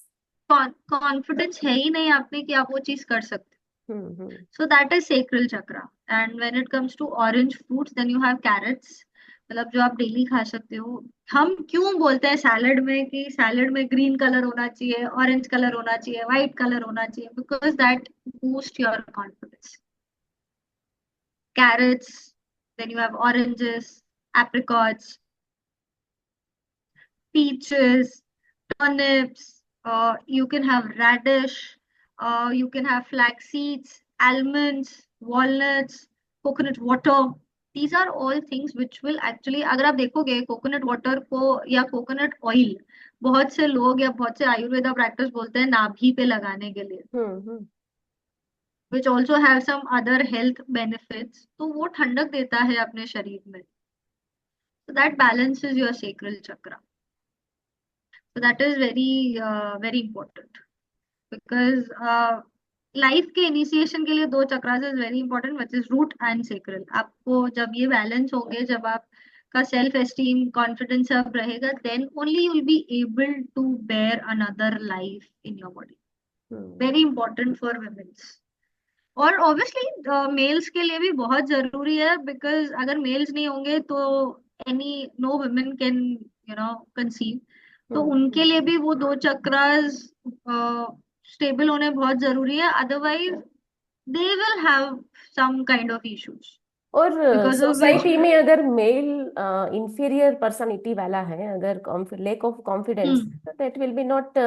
कॉन्फिडेंस है ही नहीं आप में कि आप वो चीज कर सकते हो। हम्म। So that is sacral chakra. And when it comes to orange fruits, then you have carrots, मतलब जो आप डेली खा सकते हो। हम क्यों बोलते हैं सैलड में कि सैलड में ग्रीन कलर होना चाहिए, ऑरेंज कलर होना चाहिए, व्हाइट कलर होना चाहिए, because that boost your confidence. Carrots, then you have oranges, apricots, peaches, turnips, you can have radish, you can have flax seeds, almonds, walnuts, coconut water. These are all things which will actually, अगर आप देखोगे coconut water को या coconut oil, बहुत से लोग या बहुत से आयुर्वेदा प्रैक्टिस बोलते हैं नाभि पे लगाने के लिए, हम्म। which also have some other health benefits, तो वो ठंडक देता है अपने शरीर में। So that balances your sacral chakra. So that is very important, because life के इनिशिएशन के लिए दो chakras is very important, which is root and sacral. आपको जब ये बैलेंस होंगे, जब आपका सेल्फ एस्टीम कॉन्फिडेंस सब रहेगा, then only you will be able to bear another life in your body. Hmm. Very important for womens, और ऑब्वियसली मेल्स के लिए भी बहुत जरूरी है, बिकॉज अगर मेल्स नहीं होंगे तो any no women can conceive. तो उनके हम्म। लिए भी वो दो चक्रास स्टेबल होने बहुत जरूरी है, otherwise they will have some kind of issues, और बिकॉज ऑफ विच। सोसाइटी में अगर मेल इंफीरियर पर्सनालिटी वाला है, अगर lack of confidence, hmm, that will be not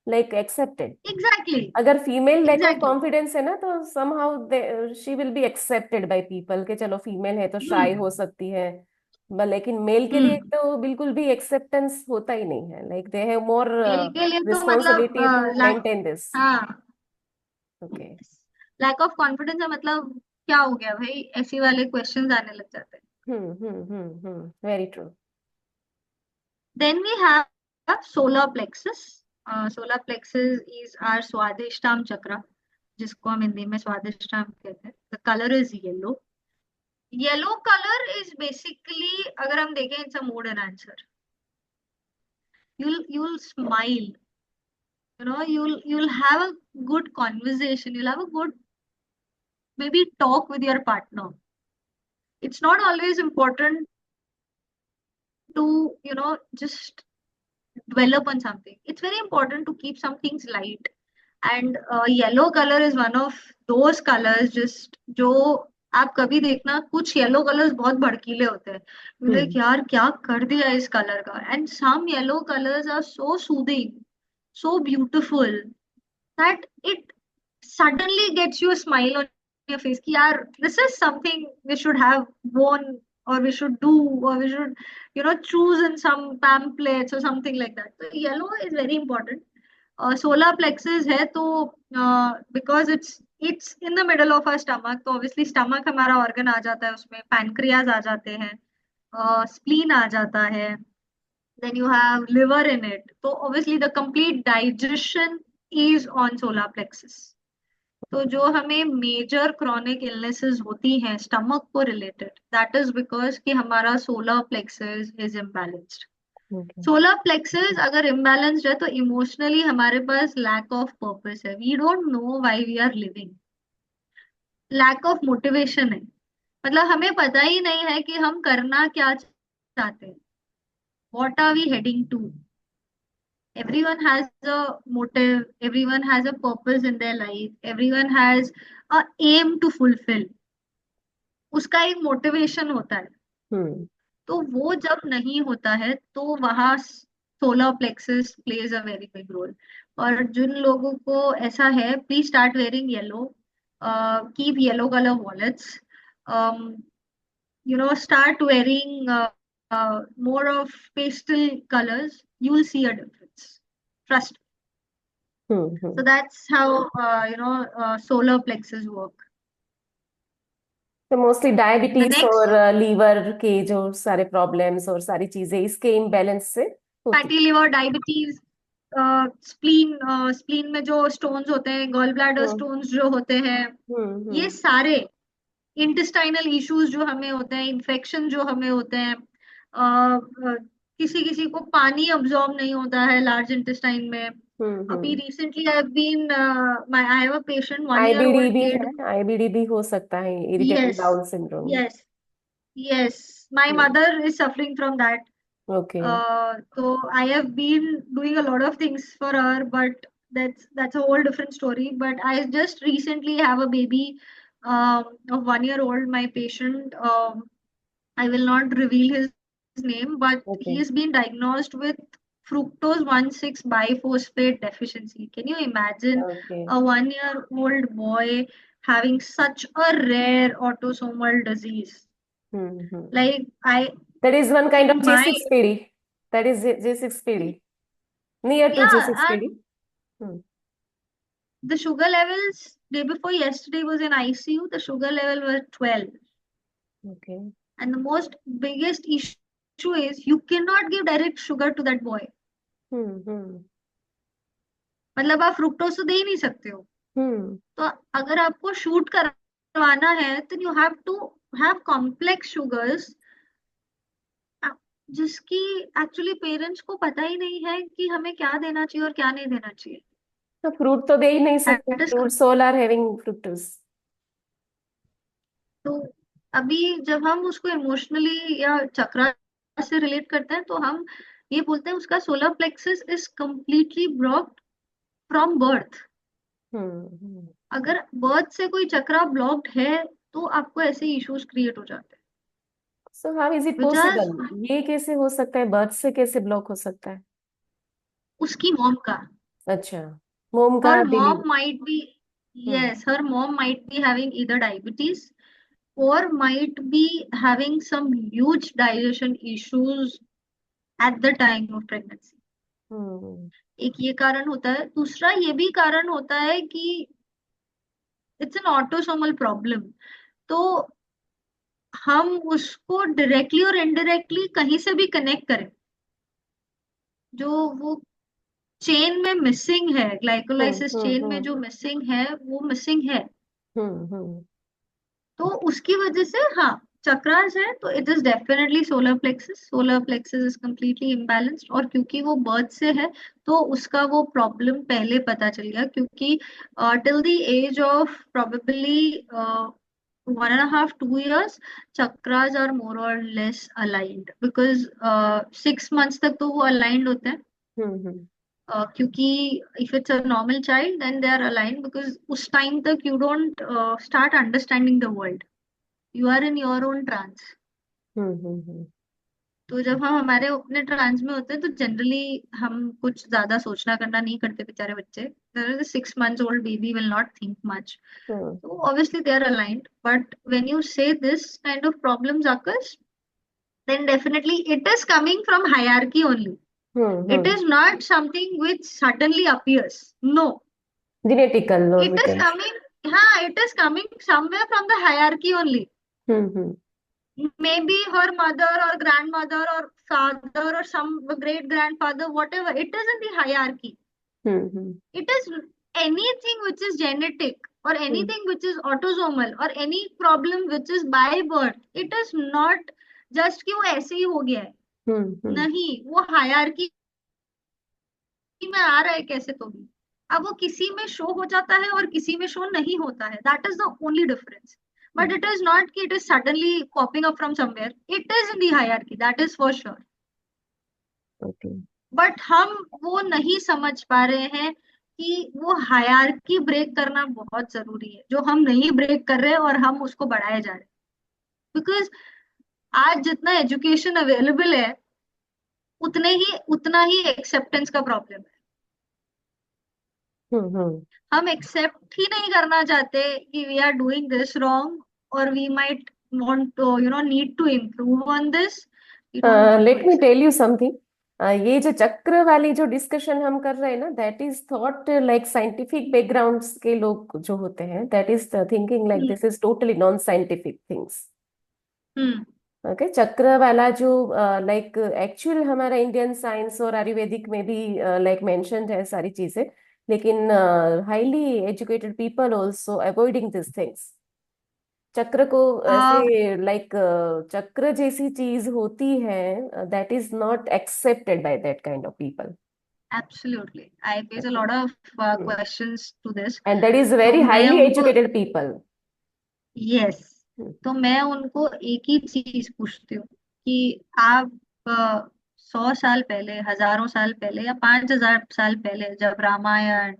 like accepted. Exactly, अगर female lack of exactly. Confidence है ना, तो somehow she will be accepted by people के चलो फीमेल है तो शाय हम्म, हो सकती है। लेकिन मेल के लिए हम्म। तो बिल्कुल भी एक्सेप्टेंस होता ही नहीं है। Like they have more male के लिए तो मतलब रिस्पॉन्सिबिलिटी टू मेंटेन दिस। हाँ, ओके। लैक ऑफ कॉन्फिडेंस है मतलब क्या हो गया भाई, ऐसे वाले क्वेश्चंस आने लग जाते हैं। Very true. Then we have solar plexus. Solar plexus is our Swadhisthana chakra, जिसको हम हिंदी में स्वादिष्टाम कहते हैं। The colour is yellow. Yellow colour is basically, अगर हम देखें, it's a mood enhancer. you'll smile, you'll have a good conversation, you'll have a good maybe talk with your partner. It's not always important to just dwell upon something. It's very important to keep some things light, and yellow color is one of those colors just जो आप कभी देखना, कुछ yellow colours बहुत भड़कीले होते हैं, like हम्म यार क्या कर दिया इस कलर का, and some yellow colours are so soothing, so beautiful that it suddenly gets you a smile on your face कि यार this is something we should have worn, or we should do, or we should choose in some pamphlets or something like that. So yellow is very important. Solar plexus है तो because it's in the middle of our stomach, तो obviously stomach हमारा organ आ जाता है उसमें, pancreas आ जाते हैं, स्प्लीन आ जाता है, then you have liver in it. So obviously the complete digestion is on solar plexus. तो जो हमें मेजर क्रॉनिक इलनेसेस होती हैं स्टमक को रिलेटेड, दैट इज बिकॉज कि हमारा solar plexus is imbalanced. Okay solar plexus अगर इम्बैलेंस्ड है तो इमोशनली हमारे पास लैक ऑफ पर्पस है, we don't know why we are living, lack of motivation है, मतलब हमें पता ही नहीं है कि हम करना क्या चाहते हैं, what are we heading to. Everyone has a motive, everyone has a purpose in their life, everyone has a aim to fulfill, उसका एक मोटिवेशन होता है। हम्म तो वो जब नहीं होता है तो वहाँ solar plexus plays a very big role. और जिन लोगों को ऐसा है, please start wearing yellow, keep yellow colour wallets, start wearing more of pastel colors, you will see a difference, trust. So hmm. that's how solar plexus work. तो mostly The diabetes और next, liver के जो सारे problems और सारी चीजें इसके imbalance से होती। fatty liver, डायबिटीज, स्प्लीन में जो स्टोन्स होते हैं, गॉल ब्लैडर हम्म स्टोन्स जो होते हैं, ये हम्म। सारे इंटेस्टाइनल इश्यूज जो हमें होते हैं, इन्फेक्शन जो हमें होते हैं, किसी किसी को पानी अब्जॉर्ब नहीं होता है लार्ज इंटेस्टाइन में। अभी hmm. Recently I have been I have a patient, 1 year IBD old भी है, kid। आईबीडी भी हो सकता है, irritable yes, bowel syndrome. Yes, yes, my mother is suffering from that. Okay. So I have been doing a lot of things for her, but that's a whole different story. But I just recently have a baby of 1 year old, my patient. I will not reveal his name, but okay he has been diagnosed with fructose 1,6 biphosphate deficiency. Can you imagine okay. a 1 year old boy having such a rare autosomal disease? Hmm. Like I, that is one kind of in G my, six PD, that is G six PD, near to G yeah, six PD. and the sugar levels day before yesterday was in ICU. The sugar level was 12, okay. and the most biggest issue is you cannot give direct sugar to that boy. हम्म। मतलब आप fructose तो दे ही नहीं सकते हो। हम्म तो अगर आपको शूट करवाना है तो you have to have complex sugars, जिसकी एक्चुअली पेरेंट्स को पता ही नहीं है कि हमें क्या देना चाहिए और क्या नहीं देना चाहिए। तो फ्रूट तो दे ही नहीं सकते, that is, fruits all are having fructose. तो अभी जब हम उसको इमोशनली या चक्रा से रिलेट करते हैं तो हम ये बोलते हैं उसका solar plexus is completely blocked from birth. Hmm. अगर बर्थ से कोई चक्रा ब्लॉक्ड है तो आपको ऐसे इश्यूज क्रिएट हो जाते हैं, so how is it which are possible? ये कैसे हो सकता है, बर्थ से कैसे ब्लॉक हो सकता है? उसकी मॉम का। अच्छा, मोम का her deliver. mom might be hmm yes, her mom might be having either diabetes or might be having some huge digestion issues at the time of pregnancy। हम्म एक ये कारण होता है, दूसरा ये भी कारण होता है कि इट्स एन ऑटोसोमल प्रॉब्लम। तो हम उसको डायरेक्टली और इनडायरेक्टली कहीं से भी कनेक्ट करें, जो वो चेन में मिसिंग है, ग्लाइकोलाइसिस चेन में हम्म। जो मिसिंग है वो मिसिंग है, हम्म। तो उसकी वजह से हाँ चक्रास है। तो it is definitely solar plexus, solar plexus is completely imbalanced, और क्योंकि वो बर्थ से है तो उसका वो प्रॉब्लम पहले पता चल गया, क्योंकि till the age of probably 1.5 to 2 years chakras are more और लेस अलाइंड, बिकॉज 6 months तक तो वो अलाइंड होते हैं। हम्म। क्योंकि if it's a normal child then they are aligned, because उस टाइम तक you don't start understanding the world. You are in your own trance. Hmm. तो जब हम हमारे अपने ट्रांस में होते हैं तो जनरली हम कुछ ज्यादा सोचना करना नहीं करते, बेचारे बच्चे 6 months old baby will not think much. Hmm So obviously they are aligned, but when you say this kind of problems occurs, then definitely it is coming from hierarchy only. It hmm. is not something which suddenly appears. No, genetical और it we is can. coming, it is coming somewhere from the hierarchy only. Hmm. Maybe her mother or grandmother or father or some great grandfather, whatever, it is in the hierarchy. Hmm. It is anything which is genetic or hmm anything which is autosomal or any problem which is by birth. It is not just कि वो ऐसे ही हो गया है। हम्म। नहीं, वो hierarchy में आ रहा है कैसे तो भी। अब वो किसी में शो हो जाता है और किसी में शो नहीं होता है, that is the only difference. But it is not कि it is suddenly popping up from somewhere, it is in the hierarchy, that is for sure. Okay. But हम वो नहीं समझ पा रहे हैं कि वो हायरार्की ब्रेक करना बहुत जरूरी है, जो हम नहीं ब्रेक कर रहे हैं और हम उसको बढ़ाए जा रहे हैं। बिकॉज आज जितना एजुकेशन अवेलेबल है, उतना ही एक्सेप्टेंस का प्रॉब्लम है। हम्म। हम एक्सेप्ट ही नहीं करना चाहते कि we are doing this wrong, और we might want to need to improve on this. We don't want to let me tell accept. You something. ये जो चक्र वाली जो डिस्कशन हम कर रहे हैं ना, that is thought like scientific backgrounds के लोग जो होते हैं, that is thinking like hmm. This is totally non scientific things. Hmm. Okay, चक्र वाला जो लाइक एक्चुअल हमारा इंडियन साइंस और आयुर्वेदिक में भी लाइक मेंशन्ड है सारी चीजें, लेकिन highly educated people also avoiding this things. Chakra को ऐसे लाइक चक्र जैसी चीज होती है, that is not accepted by that kind of people. Absolutely, I face a okay. Lot of questions to this. And that is तो वेरी मैं highly उनको, educated people. Yes, तो मैं उनको एक ही चीज पूछती हूँ कि आप 100 साल पहले, हजारों साल पहले या 5,000 साल पहले, जब Ramayana,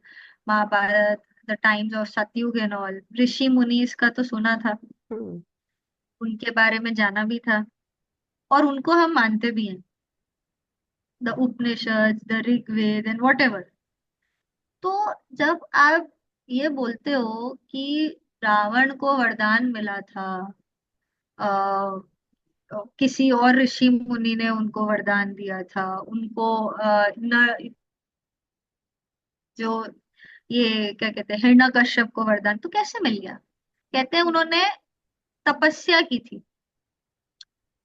Mahabharata, the times of Satyuga and all, ऋषि मुनीस का तो सुना था, उनके बारे में जाना भी था, और उनको हम मानते भी हैं, the Upanishad, the Rigveda and whatever. तो जब आप ये बोलते हो कि रावण को वरदान मिला था, किसी और ऋषि मुनि ने उनको वरदान दिया था, उनको न, जो ये क्या कहते हैं, हिरण्यकश्यप को वरदान तो कैसे मिल गया? कहते हैं उन्होंने तपस्या की थी।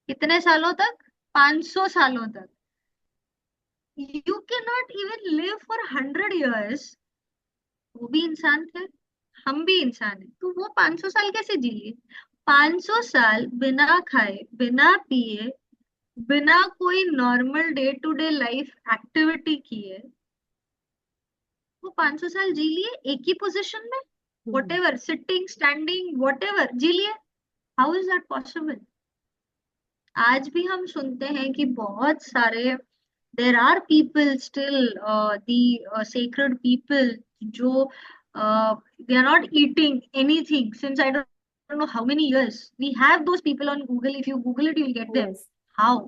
कितने सालों तक? 500 सालों तक। You can not even live for 100 years। वो भी इंसान थे, हम भी इंसान हैं, तो वो 500 साल कैसे जी लिए? 500 साल बिना खाए, बिना पिए, बिना कोई normal day to day life activity किए, वो 500 साल जी लिए एक ही पोजीशन में, वॉट सिटिंग स्टैंडिंग वॉट जी लिए। How is that possible? आज भी हम सुनते हैं कि बहुत सारे, there are people still, the sacred people, जो they are not eating anything since I don't know how many years. We have those people on Google, if you Google it you will get them. Yes. How?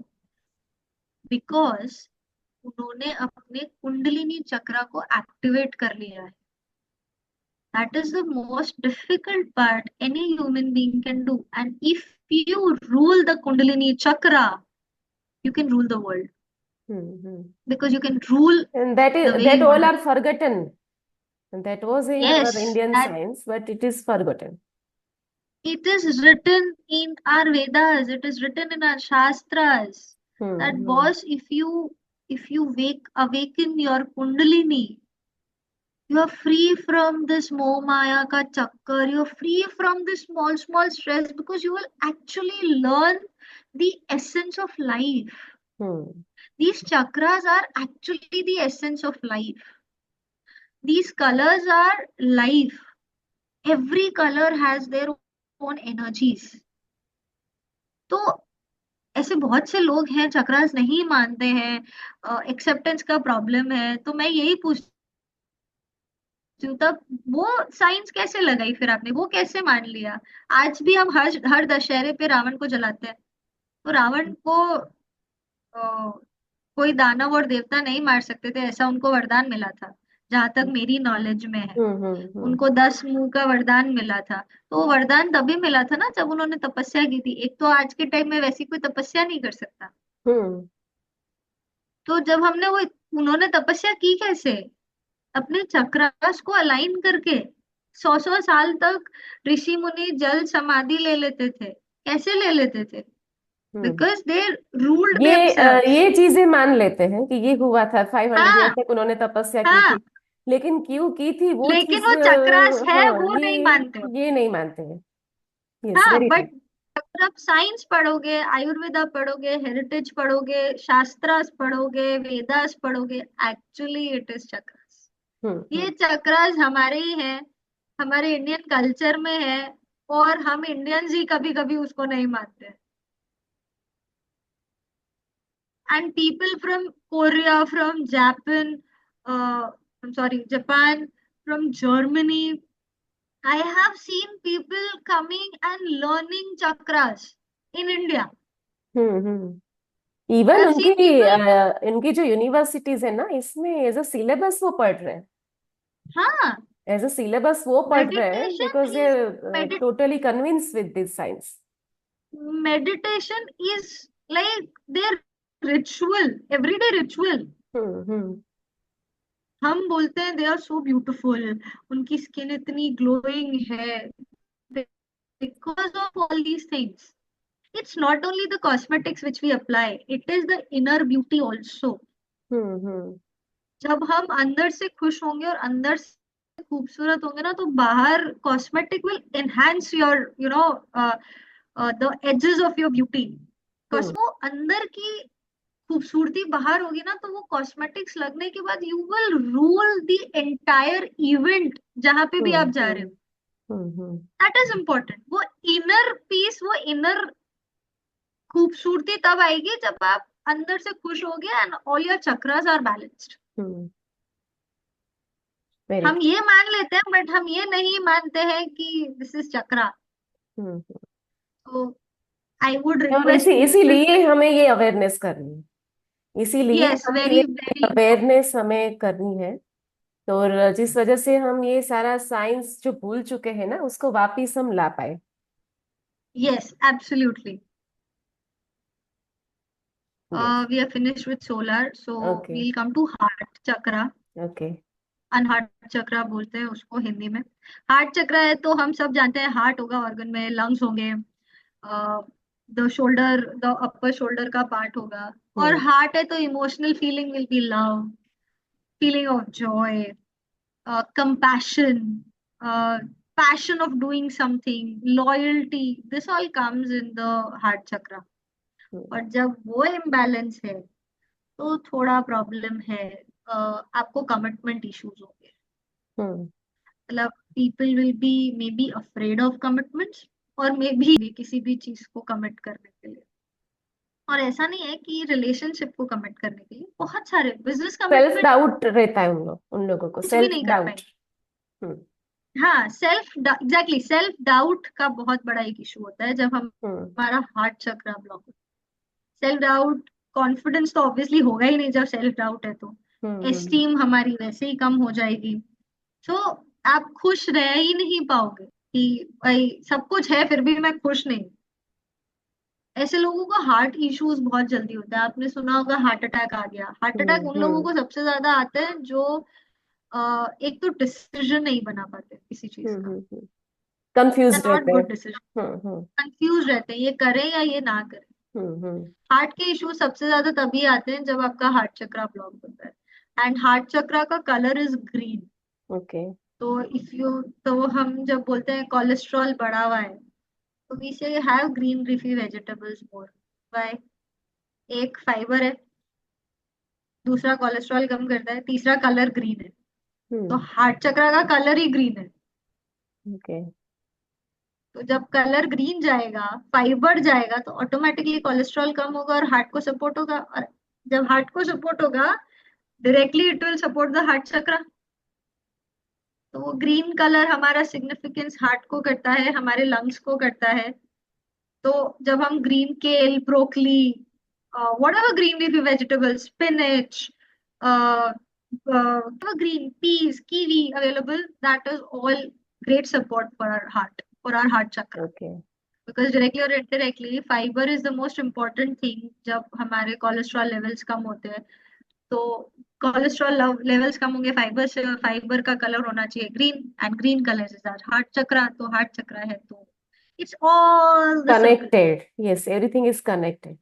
Because उन्होंने अपने कुंडलिनी चक्रा को activate कर लिया है। That is the most difficult part any human being can do, and if you rule the kundalini chakra, you can rule the world, because you can rule And that the is way that you want all to. are forgotten. And that was in our Yes, Indian that science, but it is forgotten. it is written in our Vedas, it is written in our Shastras, that Hmm. boss, if you wake awaken your kundalini, you are free from this moh maya ka chakkar, you are free from this small stress, because you will actually learn the essence of life. Hmm. These chakras are actually the essence of life. These colors are life. Every color has their own energies. तो ऐसे बहुत से लोग हैं चक्रास नहीं मानते हैं, acceptance का प्रॉब्लम है, तो मैं यही पूछ तब वो साइंस कैसे लगाई फिर आपने, वो कैसे मान लिया? आज भी हम हर हर दशहरे पे रावण को जलाते हैं। तो रावण को कोई दानव और देवता नहीं मार सकते थे, ऐसा उनको वरदान मिला था, जहां तक मेरी नॉलेज में है। हम्म। उनको 10 मुंह का वरदान मिला था। तो वो वरदान तभी मिला था ना जब उन्होंने तपस्या की थी। एक तो आज के टाइम में वैसी कोई तपस्या नहीं कर सकता। हम्म तो जब हमने वो, उन्होंने तपस्या की कैसे? अपने चक्रास को अलाइन करके 100-100 साल तक ऋषि मुनि जल समाधि ले लेते थे। कैसे ले लेते थे? हम्म। बिकॉज दे रूल्ड ये देमसेल्व्स। चीजें मान लेते हैं कि ये हुआ था, 500 ईयर हाँ। तक उन्होंने तपस्या की हाँ, थी। लेकिन क्यों की थी वो लेकिन चीज, वो चक्रास है हाँ, वो नहीं ये मानते। ये नहीं मानते हैं। यस, हाँ वेरी बट ट्रू। अगर आप साइंस पढ़ोगे, आयुर्वेदा पढ़ोगे, हेरिटेज पढ़ोगे, शास्त्रास पढ़ोगे, वेदास पढ़ोगे, एक्चुअली इट इज चक्रास। ये हम्म। चक्रास हमारे ही है, हमारे इंडियन कल्चर में है। और हम इंडियंस ही कभी कभी उसको नहीं मानते। And people from Korea, from Japan, sorry Japan, from Germany, I have seen people coming and learning chakras in India. Hmm. I even have उनकी seen people, इनकी जो यूनिवर्सिटीज है ना, इसमें एज अ सिलेबस वो पढ़ रहे हैं। हाँ, एज अ सिलेबस वो पढ़ रहे हैं meditation because they is medit totally convince with this science. meditation is like their ritual, everyday ritual. हम्म। हम बोलते हैं दे आर सो ब्यूटीफुल, उनकी स्किन इतनी ग्लोइंग है, because of all these things. It's not only the cosmetics which we apply, it is the inner beauty also. हम्म। जब हम अंदर से खुश होंगे और अंदर से खूबसूरत होंगे ना, तो बाहर cosmetic will enhance your the ages of your beauty. Hmm वो अंदर की खूबसूरती बाहर होगी ना, तो वो कॉस्मेटिक्स लगने के बाद you will rule the entire event जहां पे भी हम्म आप जा रहे हम्म हो। हम्म। That is important. वो इनर पीस, वो इनर खूबसूरती तब आएगी जब आप अंदर से खुश होगे and all your chakras are balanced. Very हम ये मान लेते हैं बट हम ये नहीं मानते हैं कि दिस इज चक्रा। ट्रू। तो आई वुड और रिक्वेस्ट पीपल। इसीलिए हमें ये अवेयरनेस करनी है, इसीलिए यस, हमें ये वेरी वेरी इम्पोर्टेंट। अवेयरनेस हमें करनी है। तो और जिस वजह से हम ये सारा साइंस जो भूल चुके हैं ना, उसको वापिस हम ला पाए। Yes, absolutely. Yes. We are finished with solar, so okay. We'll come to heart chakra. Okay. Anahata chakra बोलते हैं उसको हिंदी में। हार्ट चक्रा है तो हम सब जानते हैं, हार्ट होगा ऑर्गन में, लंग्स होंगे, the shoulder, the upper shoulder का पार्ट होगा। और हम्म हार्ट है तो emotional feeling will be love, feeling of Joy, compassion, passion of doing something, loyalty, this all comes in the heart chakra. हम्म और जब वो इम्बैलेंस है तो थोड़ा प्रॉब्लम है। आपको कमिटमेंट इश्यूज होंगे। हम्म मतलब people will be may be afraid of commitments, और मे बी किसी भी चीज को कमिट करने के लिए। और ऐसा नहीं है कि रिलेशनशिप को कमिट करने के लिए, बहुत सारे बिजनेस सेल्फ कमिटमेंट डाउट रहता है उन लोगों को, कुछ भी सेल्फ नहीं कर डाउट। पाएंगे। हम्म हाँ, एग्जैक्टली सेल्फ डाउट का बहुत बड़ा एक इशू होता है जब हम्म हमारा हार्ट चक्र ब्लॉक होता है। सेल्फ डाउट, कॉन्फिडेंस तो ऑब्वियसली होगा ही नहीं जब सेल्फ डाउट है तो। हम्म एस्टीम हमारी वैसे ही कम हो जाएगी। तो आप खुश रह ही नहीं पाओगे कि भाई सब कुछ है फिर भी मैं खुश नहीं। ऐसे लोगों को हार्ट इश्यूज बहुत जल्दी होता है। आपने सुना होगा हार्ट अटैक आ गया। हार्ट अटैक उन लोगों हम्म को सबसे ज्यादा आते हैं जो एक तो डिसीजन नहीं बना पाते किसी चीज का। कंफ्यूज नॉट रहते हैं। गुड डिसीजन, हम्म कंफ्यूज रहते हैं ये करें या ये ना करें। हम्म। हार्ट के इश्यू सबसे ज्यादा तभी आते हैं जब आपका हार्ट चक्र ब्लॉक होता है। एंड हार्ट चक्र का कलर इज ग्रीन। ओके। तो इफ यू, तो हम जब बोलते हैं कोलेस्ट्रॉल बढ़ा हुआ है, तो we say have green leafy vegetables more. By, एक फाइबर है, दूसरा कोलेस्ट्रॉल कम करता है, तीसरा कलर ग्रीन है। तो हम्म। हार्ट चक्र का कलर ही ग्रीन है। ओके। तो जब कलर ग्रीन जाएगा, फाइबर जाएगा, तो ऑटोमेटिकली कोलेस्ट्रॉल कम होगा और हार्ट को सपोर्ट होगा। और जब हार्ट को सपोर्ट होगा, directly it will support the heart चक्र। तो वो ग्रीन कलर हमारा सिग्निफिकेंस हार्ट को करता है, हमारे लंग्स को करता है। तो जब हम ग्रीन केल, broccoli, what ever green leafy vegetables, spinach, green peas, kiwi available, that is all great support for our heart, for our heart chakra. Okay. Because directly or indirectly fiber is the most important thing. जब हमारे cholesterol levels कम होते हैं, तो cholesterol levels कम होंगे fibre से, और fibre का colour होना चाहिए green, and green colour is our heart chakra. तो हार्ट चक्रा है तो it's all the circle, connected, yes, everything is connected.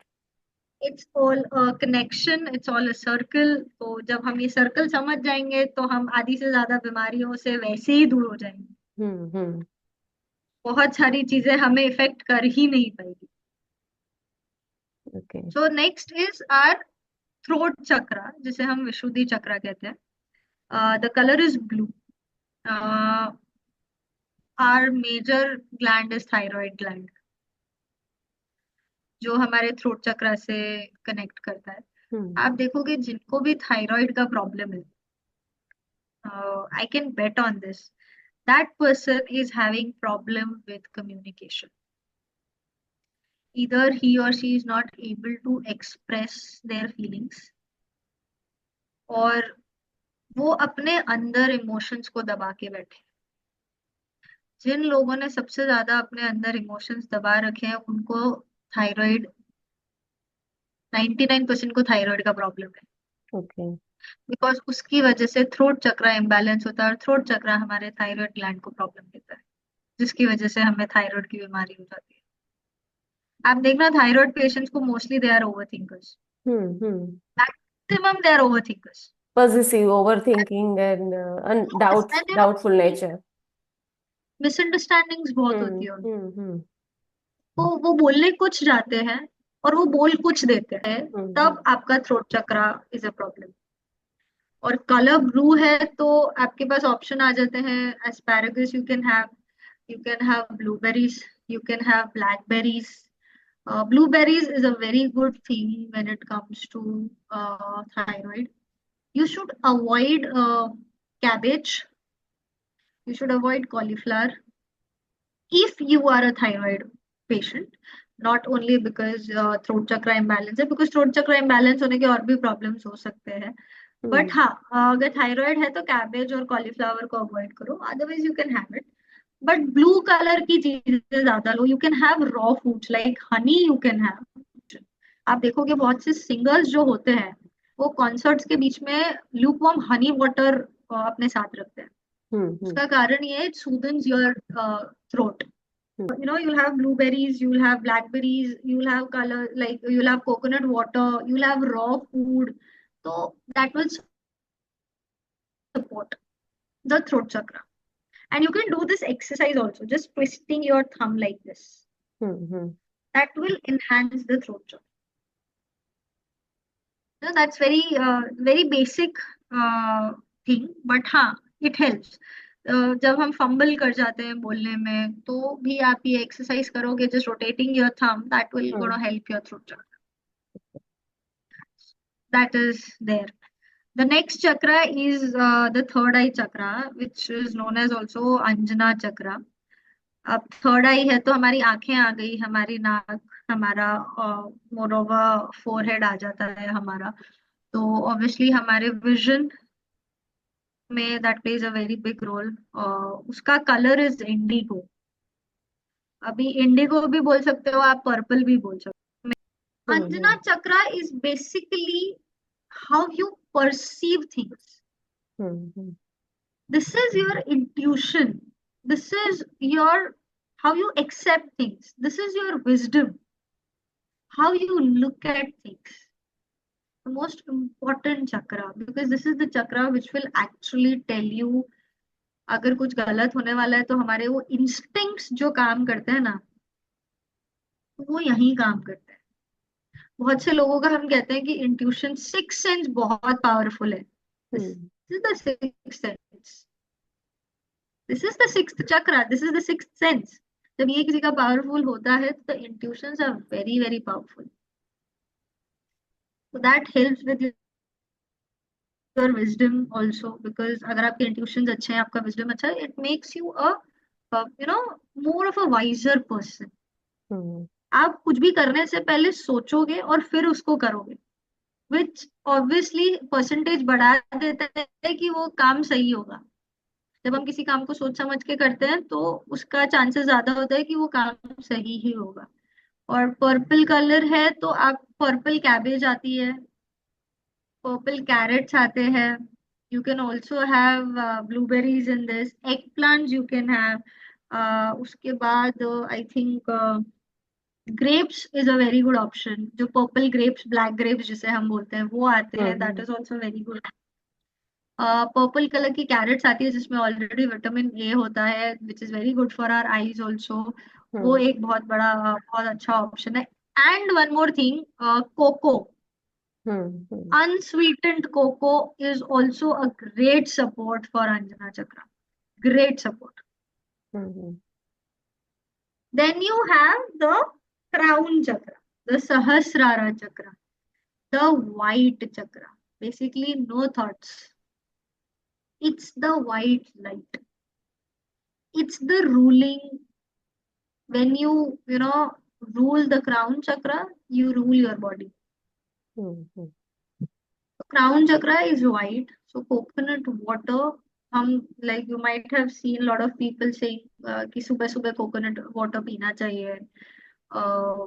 It's all connection, it's all a circle. तो जब हम ये सर्कल समझ जाएंगे तो हम आधी से ज्यादा बीमारियों से वैसे ही दूर हो जाएंगे। हम्म। बहुत सारी चीजें हमें इफेक्ट कर ही नहीं पाएगी। Okay. So next is our throat chakra, जिसे हम विशुद्धि चक्रा कहते हैं। The colour is blue. Our major gland is thyroid gland, जो हमारे थ्रोट चक्रा से कनेक्ट करता है। हम्म। आप देखोगे जिनको भी थायराइड का प्रॉब्लम है, I can bet on this, that person is having problem with communication. Either he or she is not able to express their feelings, और वो अपने अंदर इमोशंस को दबा के बैठे। जिन लोगों ने सबसे ज्यादा अपने अंदर इमोशंस दबा रखे हैं उनको थायराइड, 99% को थायराइड का प्रॉब्लम है। ओके। बिकॉज उसकी वजह से थ्रोट चक्रा इम्बैलेंस होता है, और थ्रोट चक्रा हमारे थायराइड ग्लैंड को प्रॉब्लम देता है, जिसकी वजह से हमें थायराइड की बीमारी हो जाती है। आप देखना थायराइड पेशेंट्स को mostly they are over thinkers, hmm. Maximum they are over thinkers. Possessive, overthinking, and doubtful nature. Misunderstandings बहुत होती है उनको। हम्म। वो बोलने कुछ जाते हैं और वो बोल कुछ देते हैं, हम्म। तब आपका throat chakra is a problem. और कलर ब्लू है तो आपके पास ऑप्शन आ जाते हैं, asparagus you can have, you can have blueberries, you can have blackberries. Blueberries is a very good thing when it comes to thyroid. You should avoid cabbage, you should avoid cauliflower if you are a thyroid patient. Not only because throat chakra imbalance है, because throat chakra imbalance होने के और भी problems हो सकते हैं, but हम्म। हाँ, अगर थायराइड है तो कैबेज और कॉलीफ्लावर को अवॉइड करो, otherwise you can have it. But blue colour की चीजें ज्यादा लो। You can have raw foods like honey, you can have. आप देखोगे बहुत से सिंगर्स जो होते हैं वो कॉन्सर्ट्स के बीच में ल्यूकवार्म हनी वाटर अपने साथ रखते हैं। हम्म। उसका कारण ये है, it soothes your throat. Hmm. You'll have blueberries, you'll have blackberries, you'll have color, like you'll have coconut water, you'll have raw food. So that will support the throat chakra. And you can do this exercise also, just twisting your thumb like this. Hmm. That will enhance the throat chakra. So that's very basic thing, but हाँ, it helps. जब हम fumble कर जाते हैं बोलने में, तो भी आप ये एक्सरसाइज करोगे, just rotating your thumb, that will hmm. gonna help your throat chakra. That is there. The next chakra is the third eye chakra, which is known as also Anjana chakra. अब third आई है तो हमारी आंखें आ गई, हमारी नाक, हमारा मोरोवा forehead आ जाता है हमारा। तो ऑब्वियसली हमारे विजन में that plays a very big role. उसका कलर इज इंडिगो। अभी इंडिगो भी बोल सकते हो आप, पर्पल भी बोल सकते हो। Anjana hmm. Chakra is basically how you perceive things. हम्म। This is your intuition. This is your how you accept things. This is your wisdom. How you look at things. The most important chakra, because this is the chakra which will actually tell you अगर कुछ गलत होने वाला है, तो हमारे वो instincts जो काम करते हैं ना, वो यही काम करते हैं। बहुत से लोगों का हम कहते हैं कि इंट्यूशन, सिक्स सेंस बहुत पावरफुल है। This hmm. Is the six sense, this is the sixth chakra, this is the sixth sense. जब ये किसी का पावरफुल होता है तो intuitions are very very powerful. So that helps with your wisdom also, because अगर आपके इंट्यूशन अच्छे हैं, आपका विजडम अच्छा है, it makes you a more of a wiser person. Hmm आप कुछ भी करने से पहले सोचोगे और फिर उसको करोगे, विच ऑब्वियसली परसेंटेज बढ़ा देता है कि वो काम सही होगा। जब हम किसी काम को सोच समझ के करते हैं तो उसका चांसेस ज्यादा होता है कि वो काम सही ही होगा। और पर्पल कलर है तो आप, पर्पल कैबेज आती है, पर्पल कैरेट्स आते हैं, you can also have blueberries in this, egg plants you can have. उसके बाद I think grapes is a very good option, जो पर्पल ग्रेप्स, ब्लैक ग्रेप्स जिसे हम बोलते हैं, वो आते हैं, that hmm is also very good. Purple colour की कैरेट्स आती है जिसमें ऑलरेडी विटामिन ए होता है, which is very good for our eyes also. वो हम्म एक बहुत बड़ा बहुत अच्छा ऑप्शन है। And one more thing, cocoa, hmm unsweetened cocoa is also a great support for Anjana Chakra. Great support. Hmm Then you have the crown chakra, the Sahasrara chakra, the white chakra. Basically, no thoughts. It's the white light. It's the ruling. When rule the crown chakra, you rule your body. Hmm Crown chakra is white, so coconut water. Like you might have seen a lot of people saying कि सुबह सुबह coconut water पीना चाहिए, uh,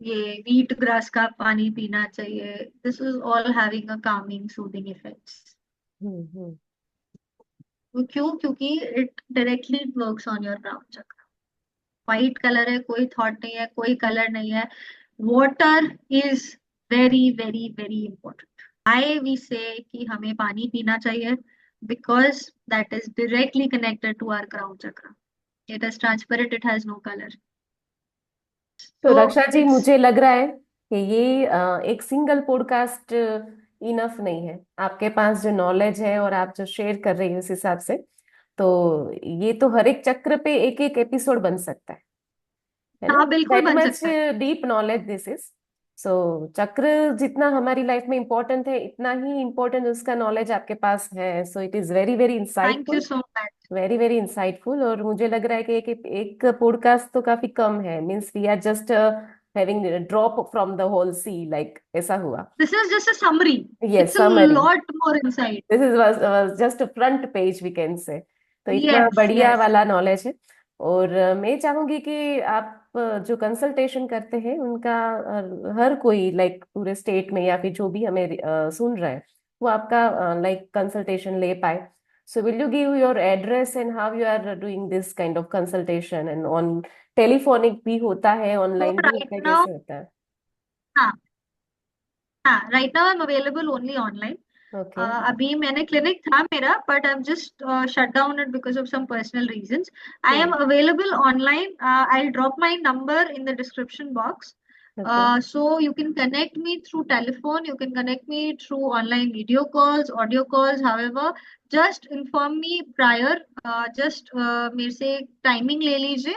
ये wheat grass का पानी पीना चाहिए। This is all having a calming soothing effects. Hmm क्यों? क्योंकि it directly works on your crown chakra. White colour है, कोई थॉट नहीं है, कोई कलर नहीं है। Water is very very very important. I we say कि हमें पानी पीना चाहिए, because that is directly connected to our crown chakra. It is transparent, it has no colour. तो सो रक्षा जी, इट्स, मुझे लग रहा है कि ये एक सिंगल पॉडकास्ट इनफ नहीं है। आपके पास जो नॉलेज है और आप जो शेयर कर रही हो उस हिसाब से, तो ये तो हर एक चक्र पे एक एक एपिसोड बन सकता है ना? हाँ बिल्कुल दैट बन मच सकता है। Deep knowledge this is. So chakra जितना हमारी लाइफ में इम्पोर्टेंट है, इतना ही इम्पोर्टेंट उसका नॉलेज आपके पास है। So it is very very thank you insightful, so much. Very very insightful. और मुझे लग रहा है कि एक पॉडकास्ट तो काफी कम है, means we are just having drop from the whole sea, like ऐसा हुआ। This is just a summary. Yes, It's a summary. lot more inside. This is was just front page we can say. तो इतना Yes, बढ़िया yes. वाला knowledge है। और मैं चाहूंगी कि आप जो कंसल्टेशन करते हैं उनका हर कोई, लाइक पूरे स्टेट में या फिर जो भी हमें सुन रहा है, वो आपका लाइक कंसल्टेशन ले पाए। So will you give your address and how you are doing this kind of consultation? And on telephonic भी होता है, So ऑनलाइन भी right होता है, now, कैसे होता है? हाँ हाँ, right now I'm available only online. Okay. अभी मैंने क्लिनिक था मेरा, but I've just shut down it because of some personal reasons. I am hmm. available online. I'll drop my number in the description box. Okay. So you can connect me through telephone, you can connect me through online video calls, audio calls, however, just inform me prior, just मेरे से timing ले लीजिए,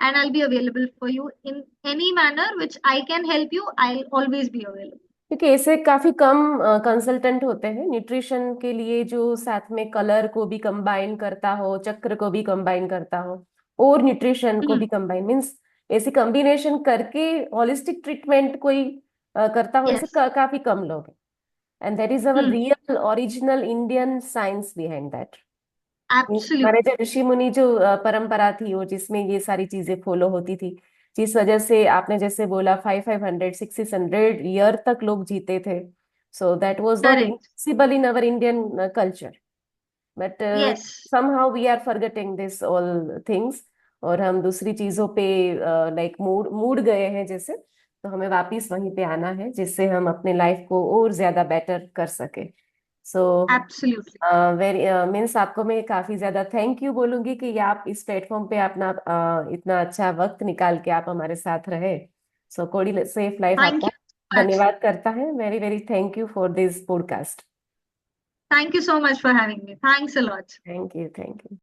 and I'll be available for you in any manner which I can help you. I'll always be available. क्योंकि ऐसे काफी कम consultant होते हैं nutrition के लिए जो साथ में कलर को भी कंबाइन करता हो, चक्र को भी कंबाइन करता हो, और न्यूट्रिशन को हम्म। भी कंबाइन, मीन्स ऐसी कॉम्बिनेशन करके होलिस्टिक ट्रीटमेंट कोई करता हो, ऐसे Yes. काफी कम लोग हैं। And that is our hmm. Real original Indian science behind that. हमारे Absolutely. जो ऋषि मुनि जो परंपरा थी, वो जिसमें ये सारी चीजें फॉलो होती थी, जिस वजह से आपने जैसे बोला 500-600 ईयर तक लोग जीते थे। So that was not Correct. Impossible in our Indian culture, but Yes. somehow we are forgetting this all things. और हम दूसरी चीजों पे लाइक मूड मूड गए हैं जैसे। तो हमें वापस वहीं पे आना है, जिससे हम अपने लाइफ को और ज्यादा बेटर कर सके। सो Absolutely. वेरी मीन्स आपको मैं काफी ज्यादा थैंक यू बोलूंगी कि आप इस प्लेटफॉर्म पे अपना इतना अच्छा वक्त निकाल के आप हमारे साथ रहे। सो कोड़ी सेफ लाइफ Thank आपका you so much. धन्यवाद करता है। Very very thank you for this podcast. Thank you so much for having me. Thanks a lot. Thank you, thank you.